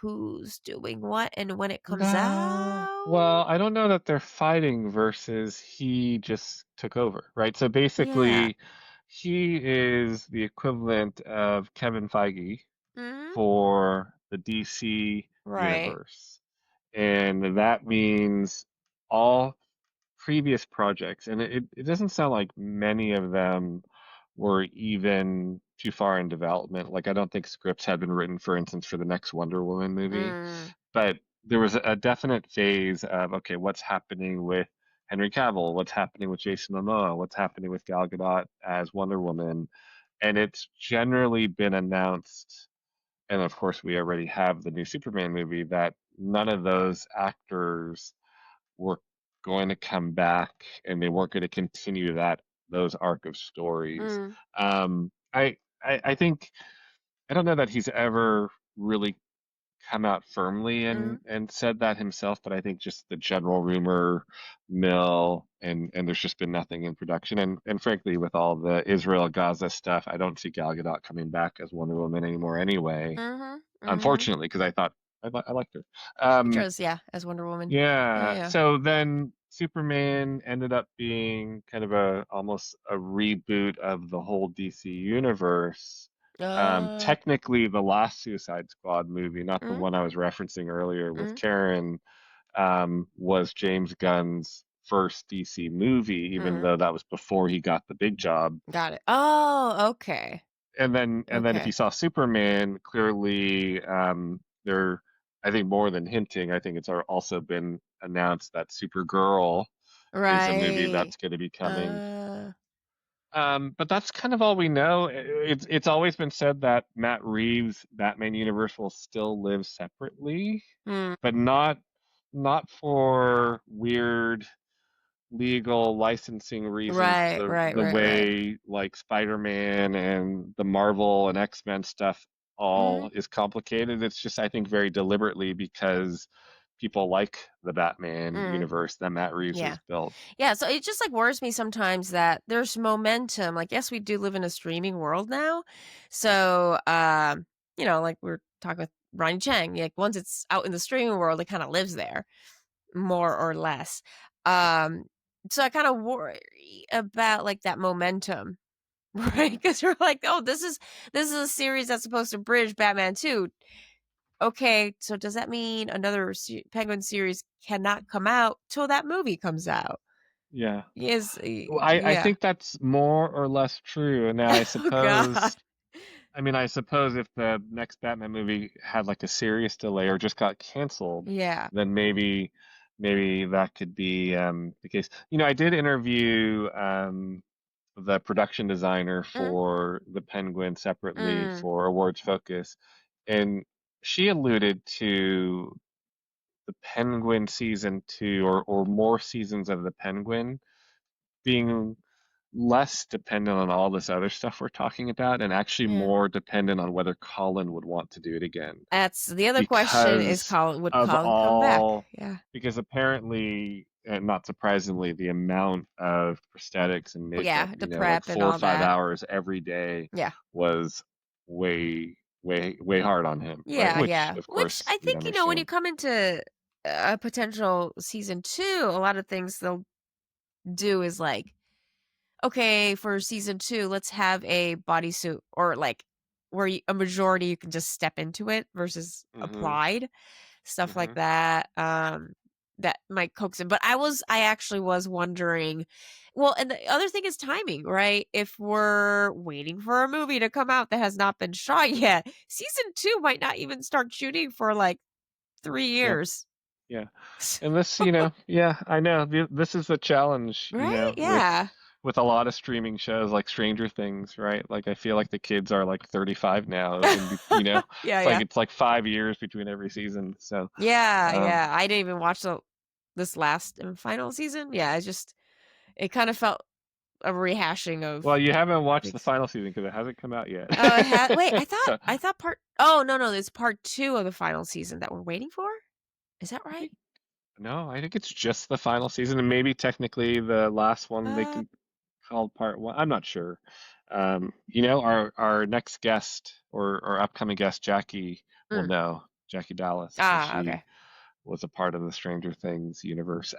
who's doing what and when it comes
No,
out?
well, I don't know that they're fighting versus he just took over, right? So
Yeah.
basically, he is the equivalent of Kevin Feige
Mhm.
for the DC
Right.
universe. And that means all previous projects, and it doesn't sound like many of them were even too far in development. Like, I don't think scripts had been written, for instance, for the next Wonder Woman movie,
Mm.
but there was a definite phase of, okay, what's happening with Henry Cavill? What's happening with Jason Momoa? What's happening with Gal Gadot as Wonder Woman? And it's generally been announced, and of course, we already have the new Superman movie, that none of those actors were going to come back and they weren't going to continue those arc of stories.
Mm.
I think I don't know that he's ever really come out firmly and
Mm.
said that himself, but I think just the general rumor mill, and there's just been nothing in production. And frankly, with all the Israel Gaza stuff, I don't see Gal Gadot coming back as Wonder Woman anymore anyway.
Mhm. Mhm.
Unfortunately, because I thought I liked her.
Waitrose, yeah, as Wonder Woman. Yeah,
Yeah.
yeah.
So then Superman ended up being kind of a almost a reboot of the whole DC universe.
Uh,
Technically, the last Suicide Squad movie, not the
mm,
one I was referencing earlier with
mm,
Karen, was James Gunn's first DC movie, even
Mm,
though that was before he got the big job.
got it. Oh, okay.
And then if you
Okay.
saw Superman, clearly they're, I think, more than hinting. I think it's also been announced that Supergirl is a movie
Right.
that's going to be coming.
Uh,
But that's kind of all we know. It's always been said that Matt Reeves' Batman universe will still live separately,
mm,
but not for weird legal licensing reasons,
right, right,
the
right, right.
way like Spider-Man and the Marvel and X-Men stuff
Mhm.
all is complicated. It's just, I think, very deliberately because people like the Batman
Mm,
universe that Matt Reeves
yeah.
has built.
Yeah, so it just, like, worries me sometimes that there's momentum, like, yes, we do live in a streaming world now, so, like, we are talking with Ronnie Chang, like, once it's out in the streaming world, it kinda lives there, more or less, um, so I kinda worry about, like, that momentum, right? Because 'Cause you're like, "Oh, this is a series that's supposed to bridge Batman 2." Okay, so does that mean another Penguin series cannot come out till that movie comes out?
Yeah.
Yes,
Well, I
yeah.
think that's more or less true. And now
Oh god.
I suppose if the next Batman movie had like a serious delay or just got canceled,
Yeah.
then maybe that could be the case. I did interview the production designer
Mm,
for the Penguin separately
mm,
for Awards Focus, and she alluded to the Penguin season two or more seasons of the Penguin being less dependent on all this other stuff we're talking about and actually
yeah.
more dependent on whether Colin would want to do it again.
That's the other question is
Because
Would
of
Colin come back?
all,
Yeah.
because apparently, and not surprisingly, the amount of prosthetics and
Well,
makeup,
yeah, the
like
prep and
4 or
all
5
that.
hours every day
Yeah.
was way, way, way hard on him, right?
Yeah,
Which,
yeah.
of
Which
course,
I
you'd
think, when you
understand.
come into a potential season 2, a lot of things they'll do is like, okay, for season 2, let's have a bodysuit or like where a majority you can just step into it versus
Hmm.
applied, stuff like
Hmm.
that. That might coax in. But I actually was wondering, well, and the other thing is timing, right? If we're waiting for a movie to come out that has not been shot yet, season 2 might not even start shooting for like 3
Yeah.
years.
Yeah. And this, yeah, I know. This is the challenge,
Right?
with
Yeah.
a lot of streaming shows like Stranger Things, right? Like I feel like the kids are like 35 now, and
Yeah, yeah.
it's like 5 years between every season. So,
Yeah,
um,
yeah. I didn't even watch this last and final season. Yeah, it kind of felt a rehashing
well,
of
you haven't watched the
things.
final season because it hasn't come out yet.
Oh, it had wait,
So,
I thought part oh, no, no, it's part 2 of the final season that we're waiting for? Is that
I
right?
think no, I think it's just the final season, and maybe technically the last one they
Uh,
can call part one. I'm not sure. Our next guest or upcoming guest, Jackie, will
mm.
know. Jackie Dallas, because
Ah,
she
okay.
was a part of the Stranger Things universe.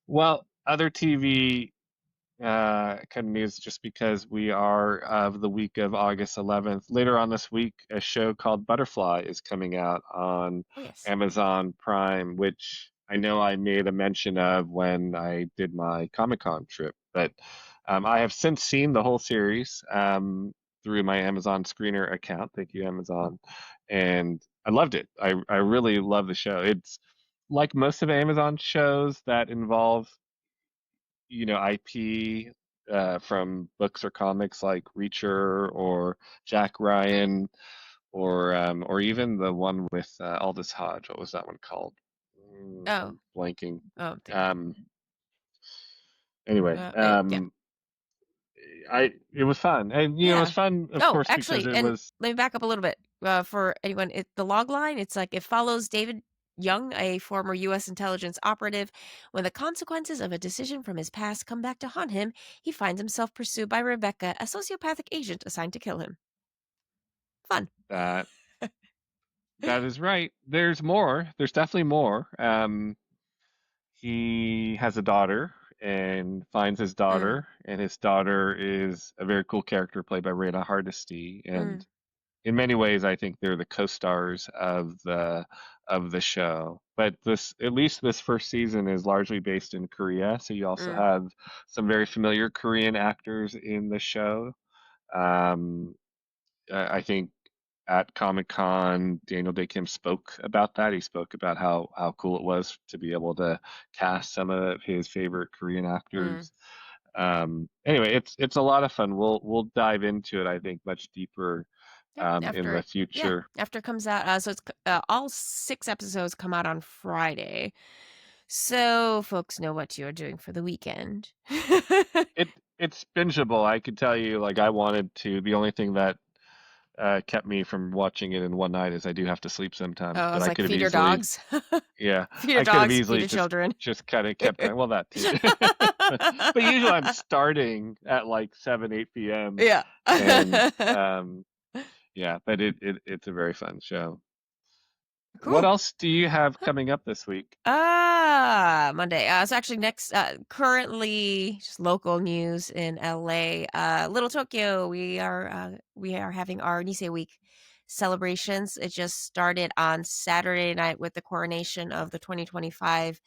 Well, other TV kind of news, just because we are of the week of August 11th. Later on this week, a show called Butterfly is coming out on
Oh, yes.
Amazon Prime, which I know I made a mention of when I did my Comic-Con trip, but I have since seen the whole series through my Amazon Screener account. Thank you, Amazon. And I loved it. I really love the show. It's like most of Amazon shows that involve IP from books or comics like Reacher or Jack Ryan or even the one with Aldous Hodge. What was that one called?
Oh,
I'm blanking.
oh, thinking.
Um, anyway,
Yeah.
it was fun, and it was
Yeah.
fun, of
Oh,
course, because
actually,
it
and
was.
let me back up a little bit, for anyone the log line, it's like, it follows David Young, a former US intelligence operative. When the consequences of a decision from his past come back to haunt him, he finds himself pursued by Rebecca, a sociopathic agent assigned to kill him. Fun.
That that is right. There's more. There's definitely more. He has a daughter and finds his
Mm,
daughter, and his daughter is a very cool character played by Rena Hardesty.
mm,
And in many ways, I think they're the co-stars of the show. But at least this first season is largely based in Korea, so you also
Mm,
have some very familiar Korean actors in the show. Um, I think at Comic-Con, Daniel Day Kim spoke about that. He spoke about how cool it was to be able to cast some of his favorite Korean
mm.
actors. Anyway, it's a lot of fun. We'll dive into it, I think, much deeper
Yep.
in the future.
After it comes out, so it's all 6 episodes come out on Friday, so folks know what you're doing for the weekend.
It's bingeable. I could tell you, like I wanted to. The only thing that kept me from watching it in one night is I do have to sleep
Oh,
sometimes.
I
But
was
I
like,
could have
feed your
easily,
dogs,
yeah,
feed your
I could have
dogs, feed
easily
your children.
just kind of kept going. Well, that too. But usually I'm starting at like 7, 8 p.m.
Yeah.
and yeah, but it's a very fun show. What
Cool.
else do you have coming up this week?
Monday. So actually next, currently just local news in LA. Little Tokyo, we are having our Nisei Week celebrations. It just started on Saturday night with the coronation of the 2025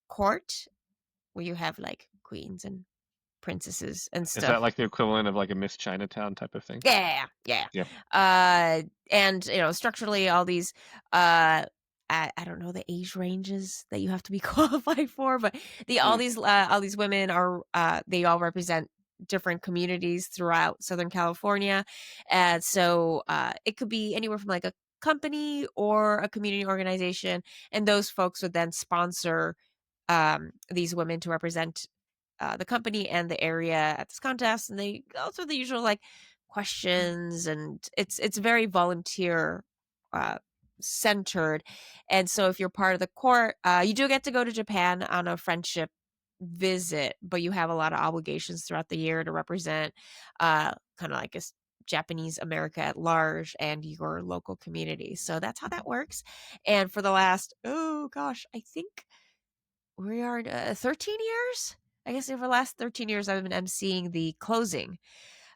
court, where you have like queens and princesses and
Is that
stuff.
like the equivalent of like a Miss Chinatown type of thing?
Yeah, yeah.
Yeah.
And structurally, all these, I don't know the age ranges that you have to be qualified for, but
Mm.
all these women are, they all represent different communities throughout Southern California, and so it could be anywhere from like a company or a community organization, and those folks would then sponsor these women to represent the company and the area at this contest, and they go through the usual like questions, and it's very volunteer uh, centered. And so if you're part of the court, you do get to go to Japan on a friendship visit, but you have a lot of obligations throughout the year to represent kind of like a Japanese America at large and your local community. So that's how that works. And for the last, oh gosh, I think we are 13 years. I guess over the last 13 years, I've been emceeing the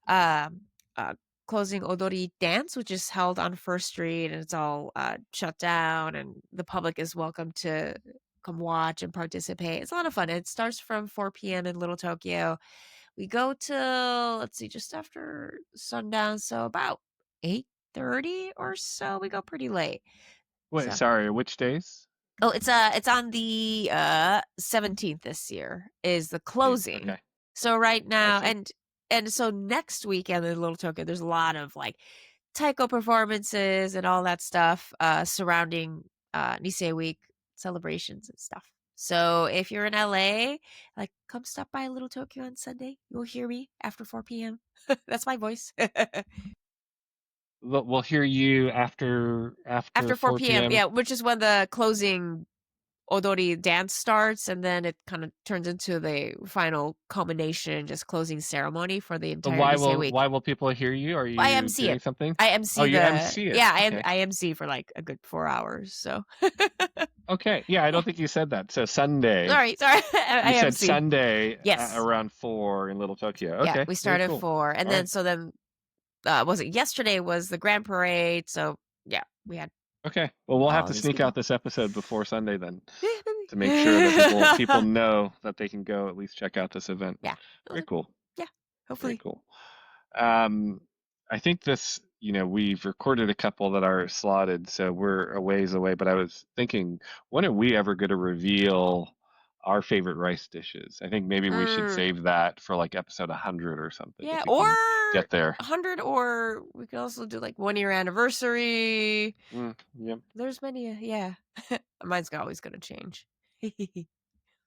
um, uh, closing Odori dance, which is held on First Street, and it's all shut down, and the public is welcome to come watch and participate. It's a lot of fun. It starts from 4 p.m. in Little Tokyo. We go till, let's see, just after sundown, so about 8:30 or so. We go pretty late.
Wait,
So
sorry, which days?
oh, it's on the 17th this year is the closing.
Okay,
So right
I
now,
see.
and so next weekend in Little Tokyo, there's a lot of like taiko performances and all that stuff surrounding Nisei Week celebrations and stuff. So if you're in LA, like come stop by Little Tokyo on Sunday. You'll hear me after 4 p.m. That's my voice.
We'll hear you after
After 4
4
p.m.
p.m.
Yeah, which is when the closing Odori dance starts, and then it kind of turns into the final culmination, just closing ceremony for the
But
entire Nisei Week.
why will people hear you? Are
I
you
MC
doing
it.
something?
I
Oh,
MC
you
the
MC it.
yeah,
Okay.
I MC for like a good 4 hours. So
Okay. Yeah, I
yeah.
don't think you said that. So Sunday.
Sorry,
You
I
said
MC.
Sunday
Yes,
around 4 in Little Tokyo.
yeah.
Okay.
We
Very
start at
cool.
4, and
All right.
then was it yesterday was the grand parade? So yeah, we had
Okay. Well, we'll have
all
to
these
sneak out
people.
this episode before Sunday then
Yeah,
to make sure that people
maybe.
know that they can go at least check out this event.
Yeah,
Very cool.
yeah.
Very
Hopefully.
cool. Um, I think we've recorded a couple that are slotted, so we're a ways away, but I was thinking, when are we ever going to reveal our favorite rice dishes? I think maybe we should
Mm.
save that for like episode 100 or something
Yeah,
if we
or
can get there.
100, or we could also do like 1 year anniversary.
Yeah.
There's many, yeah. Mine's always gonna change.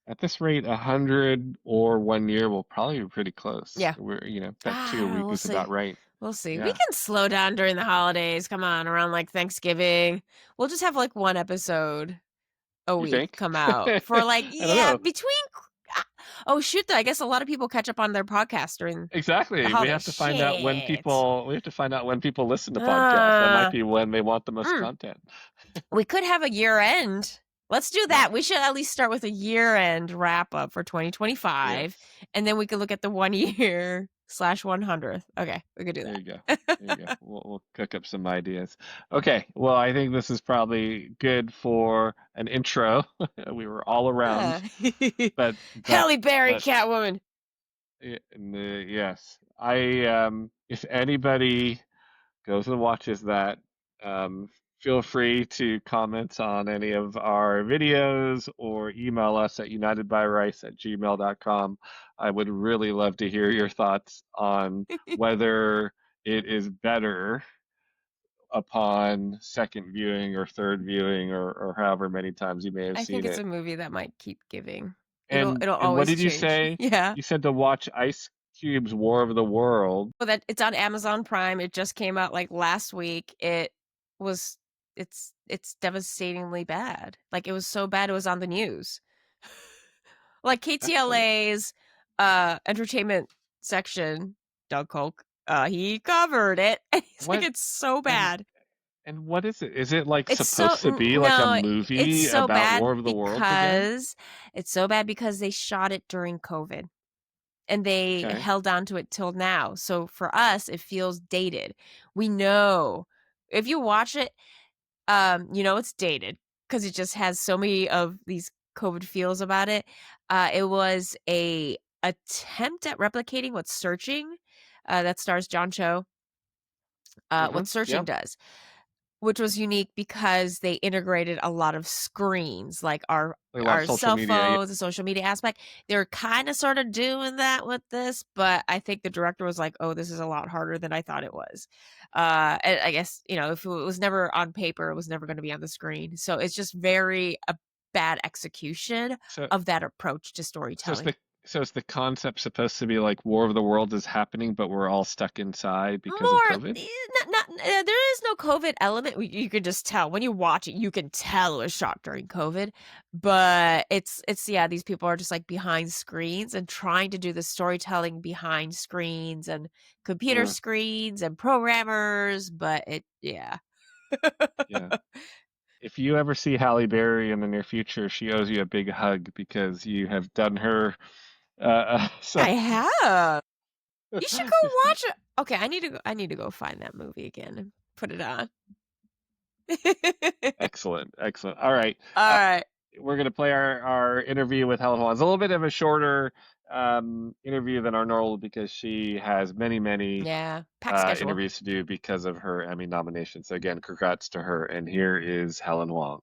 At this rate, 100 or 1 year will probably be pretty close.
Yeah.
Bet 2 a week
We'll
is about
see.
right.
We'll see. We
Yeah.
can slow down during the holidays. Come on, around like Thanksgiving. We'll just have like one episode a
You
week
think?
come out for like,
I don't
yeah,
know.
between. ah, Oh shoot! Though I guess a lot of people catch up on their podcast during the
Exactly. We
holiday.
have to find out when
Shit.
people listen to podcasts. That might
Uh,
be when they want the most
mm,
content.
we could have a year end. Let's do that. We should at least start with a year-end wrap-up for 2025,
Yes.
and then we could look at the 1 year slash 100th. Okay, we could do
There you go. There you go.
that.
We'll cook up some ideas. Okay. Well, I think this is probably good for an intro. We were all around,
Yeah.
but
Halle Berry,
but
Catwoman.
yes, if anybody goes and watches that, um, feel free to comment on any of our videos or email us at unitedbyrice@gmail.com. I would really love to hear your thoughts on whether it is better upon second viewing or third viewing or however many times you may have
I think
seen
it's
it.
a movie that might keep giving. It'll
And what
always
did you
change.
say?
Yeah.
You said to watch Ice Cube's War of the World.
Well, that it's on Amazon Prime. It just came out, like, last week. Was it's devastatingly bad. Like, it was so bad it was on the news. Like,
Excellent.
KTLA's, entertainment section, Doug Polk, he covered it, and he's like,
What
"It's so
and
bad."
and what is it? Is it like
It's so
supposed to be like a
no, it's
movie
so
about War
bad
of the Worlds again?
because they shot it during COVID. And they
Okay.
held on to it till now. So for us, it feels dated. We know if you watch it, you know it's dated because it just has so many of these COVID feels about it. It was a attempt at replicating what Searching, that stars John Cho,
Mm-hmm.
what Searching
Yep.
does. Which was unique because they integrated a lot of screens, like
Like a lot of
our
social
cell
media. Yeah.
phones, the social media aspect. They're kinda sorta doing that with this, but I think the director was like, "Oh, this is a lot harder than I thought it was." And I guess, if it was never on paper, it was never gonna be on the screen. So it's just very a bad execution
So
of that approach to
so it's
storytelling.
the so it's the concept supposed to be like War of the Worlds is happening, but we're all stuck inside because of
More
COVID?
not there is no COVID element. You can just tell when you watch it, you can tell it was shot during COVID, but it's yeah, these people are just, like, behind screens and trying to do the storytelling behind screens and computer
Mm,
screens and programmers, but it yeah.
yeah. If you ever see Halle Berry in the near future, she owes you a big hug because you have done her so
I have. You should go
if you,
watch it. Okay, I need to go find that movie again and put it on.
excellent, excellent. All right. Uh,
Alright.
we're going to play our interview with Helen Huang. It's a little bit of a shorter interview than our normal because she has many
Yeah, packed schedule.
interviews to do because of her Emmy nomination. So again, congrats to her. And here is Helen Huang.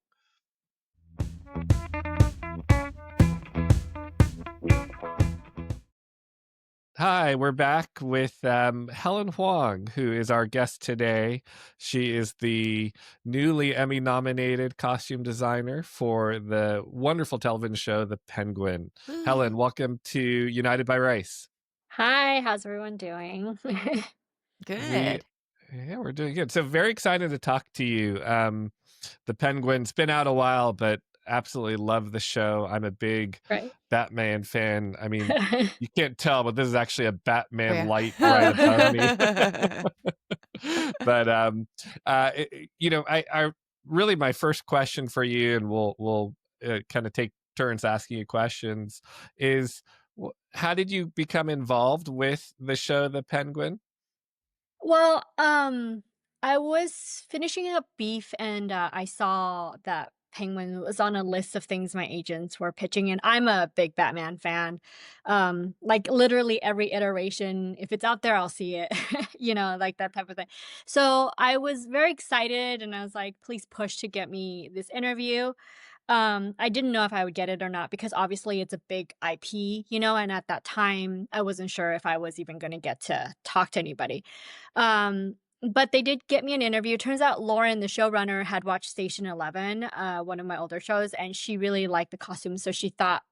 Hi, we're back with Helen Huang, who is our guest today. She is the newly Emmy nominated costume designer for the wonderful television show, The Penguin. Helen, welcome to United by Rice.
Hi, how's everyone doing?
We,
Good.
yeah, we're doing good. So very excited to talk to you. The Penguin's been out a while, but absolutely love the show. I'm a big
Right.
Batman fan. I mean, you can't tell, but this is actually a
Oh,
Batman light right above me.
yeah.
But I really my first question for you, and we'll kind of take turns asking you questions, is how did you become involved with the show The Penguin?
Well, I was finishing up Beef and I saw that Penguin was on a list of things my agents were pitching, and I'm a big Batman fan. Like literally every iteration, if it's out there, I'll see it, like that type of thing. So I was very excited and I was like, please push to get me this interview. I didn't know if I would get it or not because obviously it's a big IP, and at that time I wasn't sure if I was even going to get to talk to anybody. But they did get me an interview. Turns out Lauren, the showrunner, had watched Station 11, one of my older shows, and she really liked the costumes, so she thought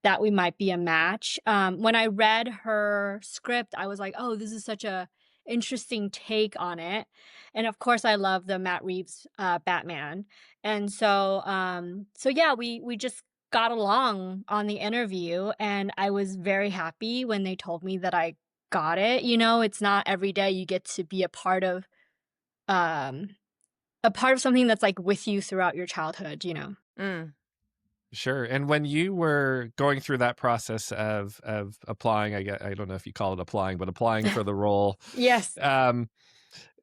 that we might be a match. When I read her script, I was like, "Oh, this is such a interesting take on it." And of course, I love the Matt Reeves Batman, and so yeah, we just got along on the interview, and I was very happy when they told me that I got it. It's not every day you get to be um a part of something that's like with you throughout your childhood.
Mm.
Sure. And when you were going through that process of applying, I don't know if you call it applying, but applying for the role,
Yes.
um,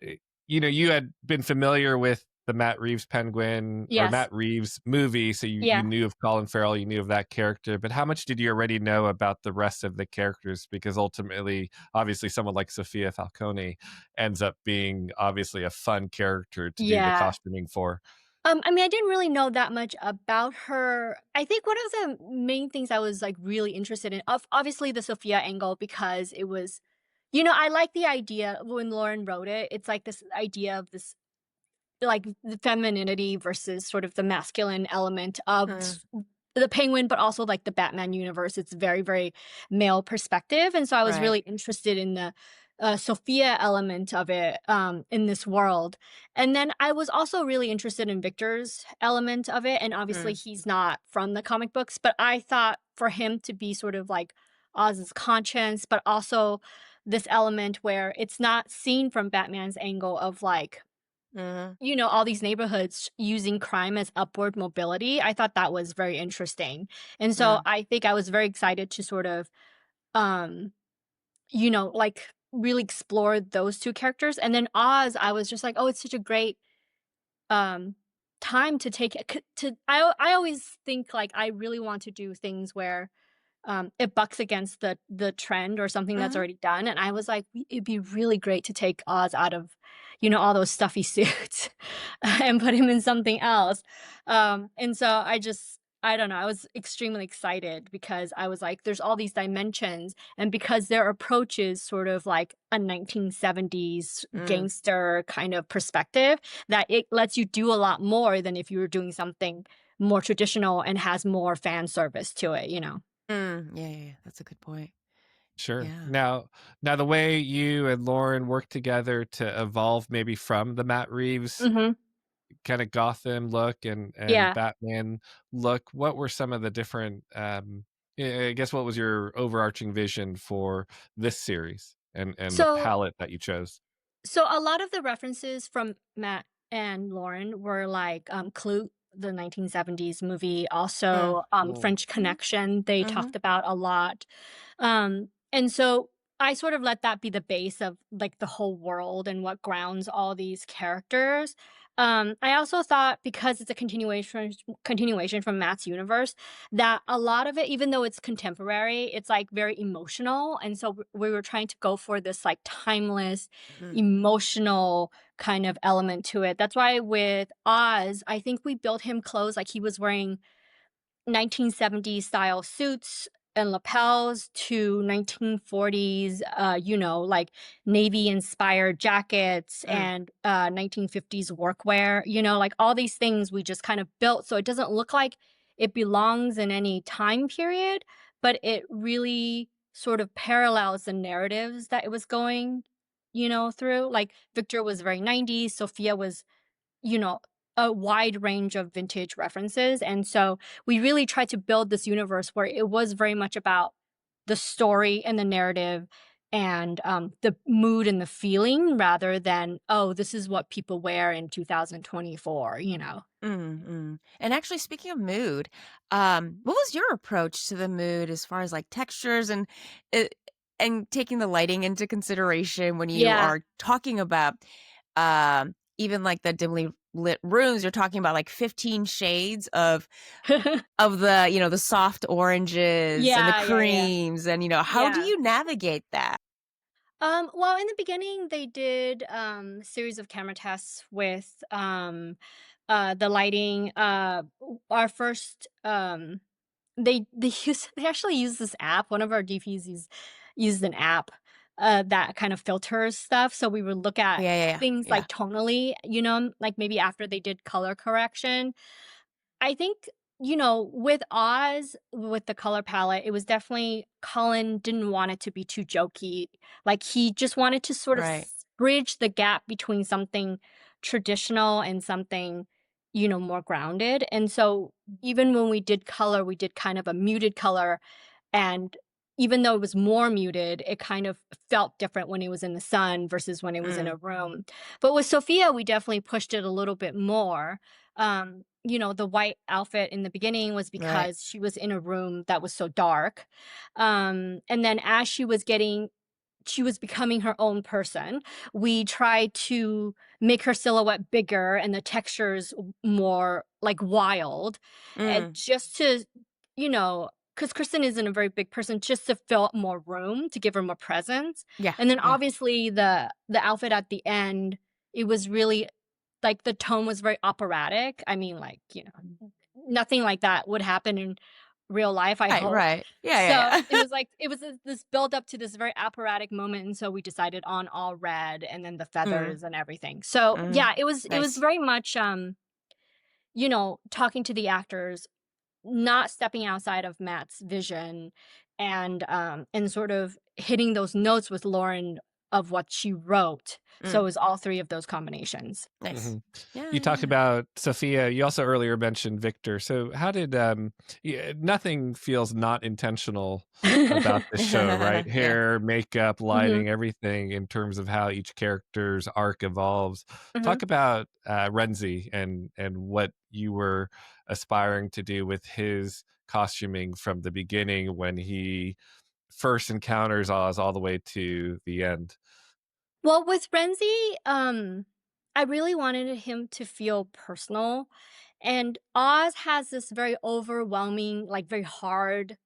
eh, you had been familiar with the Matt Reeves Penguin or
Yes.
Matt Reeves movie, so you
Yeah.
knew of Colin Farrell, you knew of that character, but how much did you already know about the rest of the characters? Because ultimately, obviously, someone like Sophia Falcone ends up being obviously a fun character to do the
Yeah.
costuming for.
I mean, I didn't really know that much about her. I think one of the main things I was, like, really interested in, obviously the Sophia angle because it was I like the idea when Lauren wrote it, it's like this idea of this like the femininity versus sort of the masculine element of
Mm,
the Penguin, but also like the Batman universe. It's very, very male perspective. And so I was
right.
really interested in the Sophia element of it in this world. And then I was also really interested in Victor's element of it. And obviously,
Mm,
he's not from the comic books, but I thought for him to be sort of like Oz's conscience, but also this element where it's not seen from Batman's angle of like,
mhm,
all these neighborhoods using crime as upward mobility. I thought that was very interesting. And so
mm,
I think I was very excited to sort of, um, like really explore those two characters. And then Oz, I was just like, oh, it's such a great um time to take it I always think like I really want to do things where it bucks against the trend or something that's
mhm,
already done, and I was like, It'd be really great to take Oz out of, all those stuffy suits and put him in something else." And so I don't know, I was extremely excited because I was like, "There's all these dimensions," and because their approach is sort of like a 1970s
mm,
gangster kind of perspective, that it lets you do a lot more than if you were doing something more traditional and has more fan service to it, you know?
yeah, yeah, yeah, that's a good point.
Sure.
Yeah.
Now the way you and Lauren worked together to evolve maybe from the Matt Reeves
Mhm.
kind of Gotham look and
Yeah.
Batman look, what were some of the different I guess what was your overarching vision for this series and the
So
palette that you chose?
so a lot of the references from Matt and Lauren were like, Clue, the 1970s movie,
Mm,
also,
Cool.
French Connection, they
mhm,
talked about a lot. And so I sort of let that be the base of like the whole world and what grounds all these characters. I also thought because it's a continuation from Matt's universe, that a lot of it, even though it's contemporary, it's like very emotional. And so we were trying to go for this like timeless,
mm,
emotional kind of element to it. That's why with Oz, I think we built him clothes like he was wearing 1970s style suits and lapels to 1940s, like navy inspired jackets
mm,
and 1950s workwear, like all these things we just kind of built so it doesn't look like it belongs in any time period, but it really sort of parallels the narratives that it was going, through. Like Victor was very 90s, Sophia was you know, a wide range of vintage references. And so we really tried to build this universe where it was very much about the story and the narrative and the mood and the feeling rather than, oh, this is what people wear in 2024,
And actually, speaking of mood, what was your approach to the mood as far as like textures uh, and taking the lighting into consideration when you
Yeah.
are talking about even like the dimly lit rooms? You're talking about like 15 shades of the the soft oranges and the
Yeah, yeah, yeah.
creams, and how do
Yeah.
you navigate that?
Well, in the beginning, they did a series of camera tests with the lighting. Our first they they actually use this app. One of our DPs used an app that kind of filters stuff. So we would look at
Yeah, yeah, yeah,
things
yeah.
like tonally, like maybe after they did color correction. I think, with Oz, with the color palette, it was definitely Colin didn't want it to be too jokey. Like he just wanted to sort of
Right.
bridge the gap between something traditional and something, more grounded. And so even when we did color, we did kind of a muted color and even though it was more muted, it kind of felt different when it was in the sun versus when it was in a room. But with Sophia, we definitely pushed it a little bit more. The white outfit in the beginning was
Right.
because she was in a room that was so dark. And then as she was becoming her own person. We tried to make her silhouette bigger and the textures more like wild, and
Mm.
just to, because Kristen isn't a very big person, just to fill up more room to give her more presence.
Yeah.
And then
Yeah.
obviously the outfit at the end, it was really like the tone was very operatic. I mean, like, nothing like that would happen in real life, I
Right,
hope.
right. Yeah,
So
yeah,
it
yeah.
was like it was this build up to this very operatic moment, and so we decided on all red and then the
Mm,
feathers and everything. So
mhm.
yeah, it was
Nice.
very much talking to the actors, not stepping outside of Matt's vision, and sort of hitting those notes with Lauren of what she wrote. So it
Mm,
was all three of those combinations.
nice.
Mhm.
Yeah,
You talked
yeah.
about Sophia. You also earlier mentioned Victor. So how did nothing feels not intentional about this show, right?
Yeah.
Hair, makeup,
Mhm,
lighting, everything in terms of how each character's arc evolves.
mhm.
Talk about Renzi and what you were aspiring to do with his costuming from the beginning when he first encounters Oz all the way to the end.
Well, with Renzi, I really wanted him to feel personal. And Oz has this very overwhelming, like very hard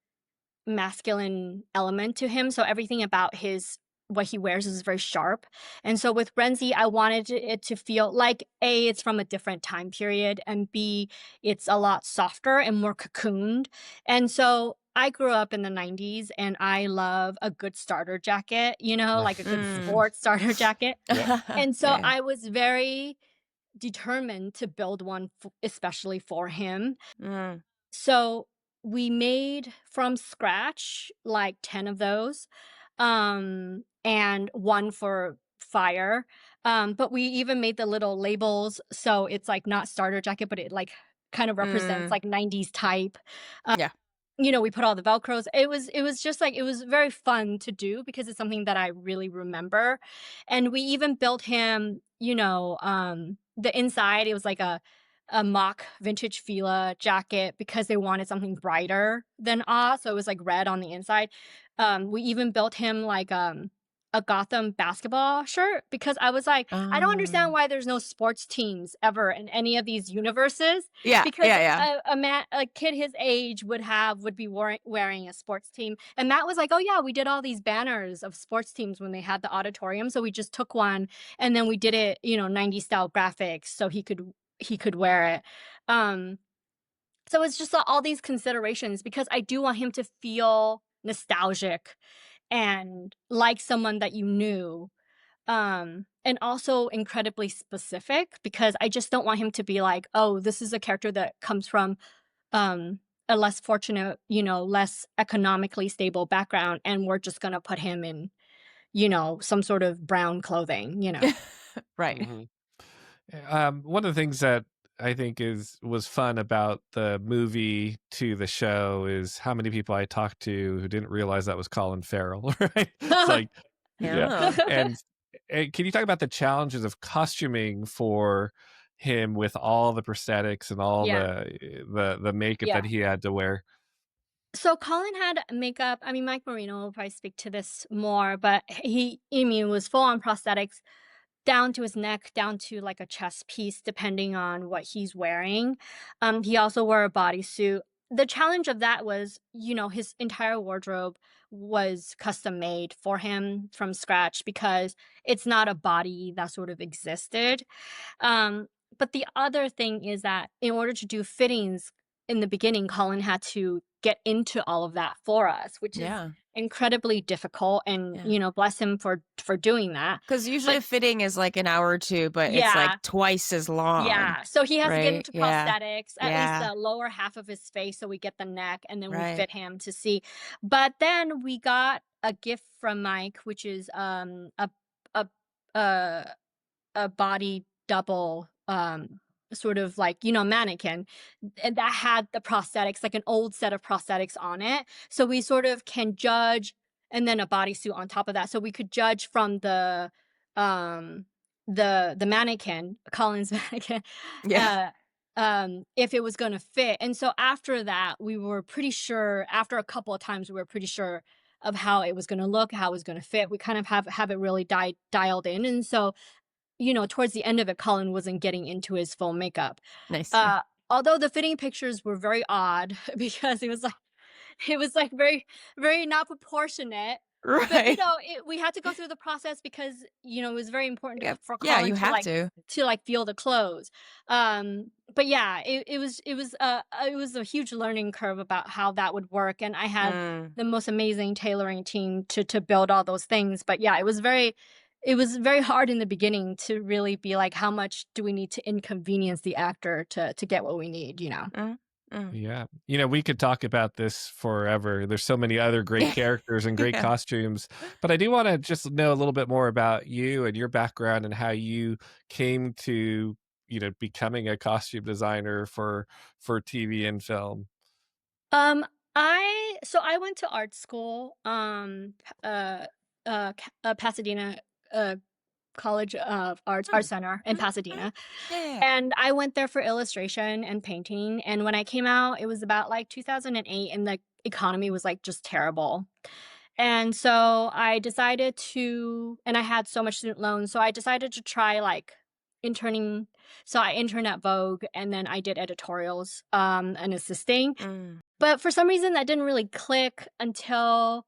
masculine element to him. So everything about his what he wears is very sharp. And so with Renzi, I wanted it to feel like A, it's from a different time period, and B, it's a lot softer and more cocooned. And so I grew up in the 90s and I love a good starter jacket, like a good
Mm.
sports starter jacket.
Yep.
And so
Yeah.
I was very determined to build one especially for him.
Mm.
So we made from scratch like 10 of those, and one for fire. But we even made the little labels so it's like not starter jacket, but it like kind of represents
Mm.
like 90s type.
Yeah.
We put all the velcros. It was just like it was very fun to do because it's something that I really remember. And we even built him, the inside, it was like a mock vintage Fila jacket because they wanted something brighter than Oz, so it was like red on the inside. We even built him like a Gotham basketball shirt because I was like, I don't understand
Oh.
why there's no sports teams ever in any of these universes,
Yeah,
because
yeah, yeah.
a kid his age would be wearing a sports team. And Matt was like, "Oh yeah, we did all these banners of sports teams when they had the auditorium, so we just took one and then we did it, 90s style graphics so he could wear it." Um so it's just all these considerations because I do want him to feel nostalgic and like someone that you knew, and also incredibly specific because I just don't want him to be like, "Oh, this is a character that comes from a less fortunate, less economically stable background, and we're just gonna put him in, some sort of brown clothing."
Right.
Mhm. One of the things that I think was fun about the movie to the show is how many people I talked to who didn't realize that was Colin Farrell, right? It's like, yeah.
Yeah.
And can you talk about the challenges of costuming for him with all the prosthetics and all
Yeah,
the makeup
yeah.
that he had to wear?
So Colin had makeup. I mean, Mike Marino will probably speak to this more, but I mean, it was full on prosthetics down to his neck, down to like a chest piece, depending on what he's wearing. He also wore a bodysuit. The challenge of that was, his entire wardrobe was custom made for him from scratch because it's not a body that sort of existed. Um, but the other thing is that in order to do fittings in the beginning, Colin had to get into all of that for us, which is
Yeah.
incredibly difficult. And
Yeah.
bless him for doing that.
Because usually
But
a fitting is like an hour or two, but it's like
yeah,
twice as long,
yeah. So he has to get
right?
into
Yeah.
prosthetics, at least
Yeah.
the lower half of his face, so we get the neck, and then we
Right.
fit him to see. But then we got a gift from Mike, which is a a a body double sort of like, mannequin, and that had the prosthetics, like an old set of prosthetics on it. So we sort of can judge, and then a bodysuit on top of that. So we could judge from um the mannequin, Colin's mannequin,
Yeah.
uh if it was gonna fit. And so after that, we were pretty sure, after a couple of times, we were pretty sure of how it was gonna look, how it was gonna fit. We kind of have it really dialed in. And so, towards the end of it, Colin wasn't getting into his full makeup.
Nice. Yeah.
Uh, Although the fitting pictures were very odd because it was very, very not proportionate. But,
Right.
we had to go through the process because, it was very important
Yeah.
for
Yeah,
Colin
you have to.
to like feel the clothes. But yeah, it was a huge learning curve about how that would work, and I had
Mm.
the most amazing tailoring team to build all those things. But yeah, it was very hard in the beginning to really be like, how much do we need to inconvenience the actor to get what we need?
Mm. Mm.
Yeah. We could talk about this forever. There's so many other great
Yeah.
characters and great
Yeah.
costumes. But I do want to just know a little bit more about you and your background and how you came to, becoming a costume designer for TV and film.
Um, I went to art school, Pasadena, uh, College of Arts
Mm.
Art Center in
Mhm.
Pasadena,
Yeah.
and I went there for illustration and painting. And when I came out, it was about like 2008, and the economy was like just terrible. And so I decided to, and I had so much student loans, so I decided to try like interning. So I interned at Vogue, and then I did editorials, and assisting.
Mm.
But for some reason, that didn't really click until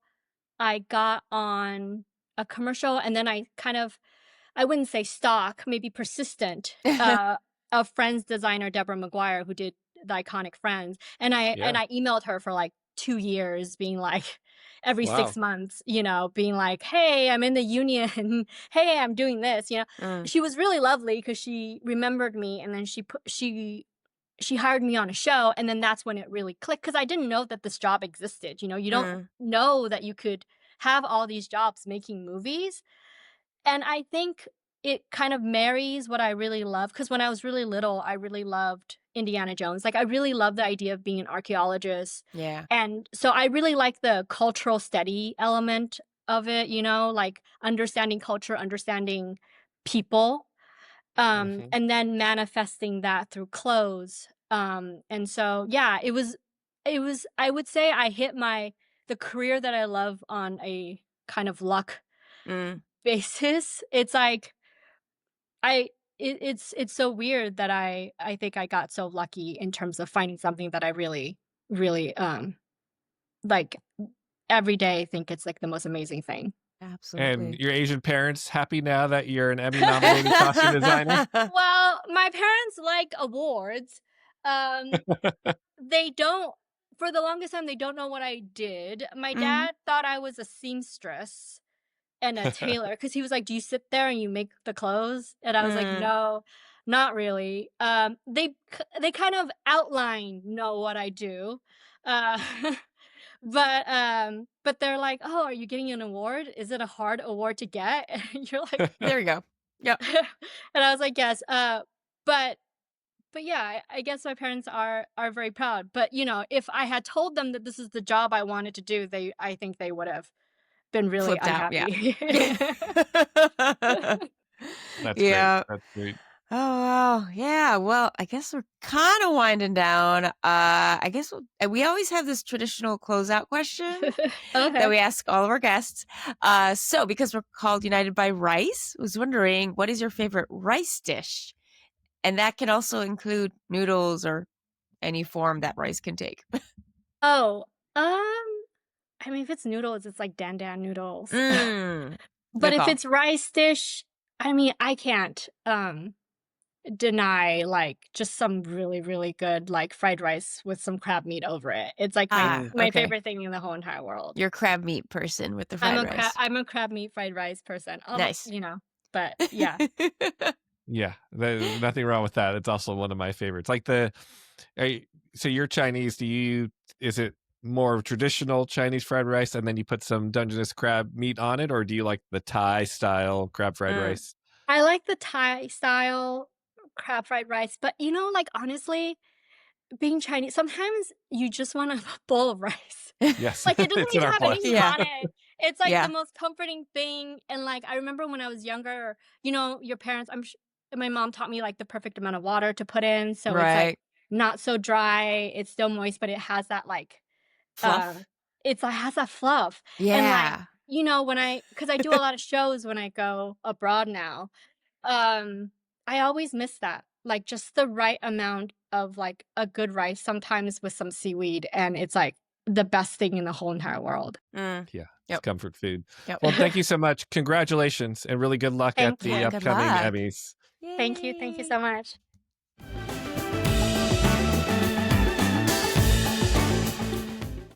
I got on a commercial, and then I wouldn't say stalk, maybe persistent, of Friends designer Deborah Maguire, who did the iconic Friends. And I
Yeah.
and I emailed her for like 2 years, being like every
Wow.
6 months, being like, "Hey, I'm in the union. Hey, I'm doing this,"
Mm.
She was really lovely because she remembered me, and then she hired me on a show, and then that's when it really clicked, because I didn't know that this job existed. You don't
Mm.
know that you could have all these jobs making movies. And I think it kind of marries what I really love, because when I was really little, I really loved Indiana Jones. Like, I really loved the idea of being an archaeologist.
Yeah.
And so I really like the cultural study element of it, like understanding culture, understanding people,
Hmm.
and then manifesting that through clothes. And so, yeah, it was, I would say I hit the career that I love on a kind of luck
Mm.
basis. It's like I it's so weird that I think I got so lucky in terms of finding something that I really, really, like, every day think it's like the most amazing thing.
And
Absolutely.
your Asian parents happy now that you're an Emmy-nominated costume designer?
Well, my parents like awards. Um, they don't For the longest time, they don't know what I did. My
Mhm.
dad thought I was a seamstress and a tailor, because he was like, "Do you sit there and you make the clothes?" And I was like,
Mm.
"No, not really." They kind of outline know what I do, uh, but they're like, "Oh, are you getting an award? Is it a hard award to get?" And you're like,
There we go. Yep.
and I was like, "Yes." But yeah, I guess my parents are very proud. But if I had told them that this is the job I wanted to do, I think they would have been really
Flipped out, yeah.
unhappy.
That's great.
Yeah.
That's great.
Oh, wow. Yeah, well, I guess we're kinda winding down. I guess we always have this traditional closeout question that
Okay.
we ask all of our guests. So because we're called United by Rice, I was wondering, what is your favorite rice dish? And that can also include noodles or any form that rice can take.
Oh, I mean, if it's noodles, it's like Dan Dan noodles.
Mm.
But
Good
if
call.
it's rice dish, I mean, I can't, deny, like, just some really, really good, like, fried rice with some crab meat over it. It's, like, my
Ah,
Mm.
my
okay.
favorite thing in the whole entire world.
You're a crab meat person with the
I'm
fried
a
rice.
crab meat fried rice person.
Nice.
But yeah.
Yeah, there's nothing wrong with that. It's also one of my favorites. Like so you're Chinese. Is it more traditional Chinese fried rice and then you put some Dungeness crab meat on it, or do you like the Thai style crab fried
Mm.
rice?
I like the Thai style crab fried rice. But, like, honestly, being Chinese, sometimes you just want a bowl of rice.
Yes,
Like, it doesn't
it's in
even
our
have
plus.
anything
Yeah.
on it. It's, like, the
Yeah.
most comforting thing, and, like, I remember when I was younger, your parents, my mom taught me, like, the perfect amount of water to put in, so it's, like,
Right.
not so dry, it's still moist, but it has that, like, uh
Fluff.
has that fluff, and, like,
Yeah.
because I do a lot of shows when I go abroad now, I always miss that, like, just the right amount of, like, a good rice, sometimes with some seaweed, and it's, like, the best thing in the whole entire world.
Mm.
Yeah, it's
Yep.
comfort food.
Yep.
Well, thank you so much. Congratulations and really good luck at
Thank
the
you.
Yeah, good
upcoming
luck.
Emmys.
Thank you
Yay.
so much.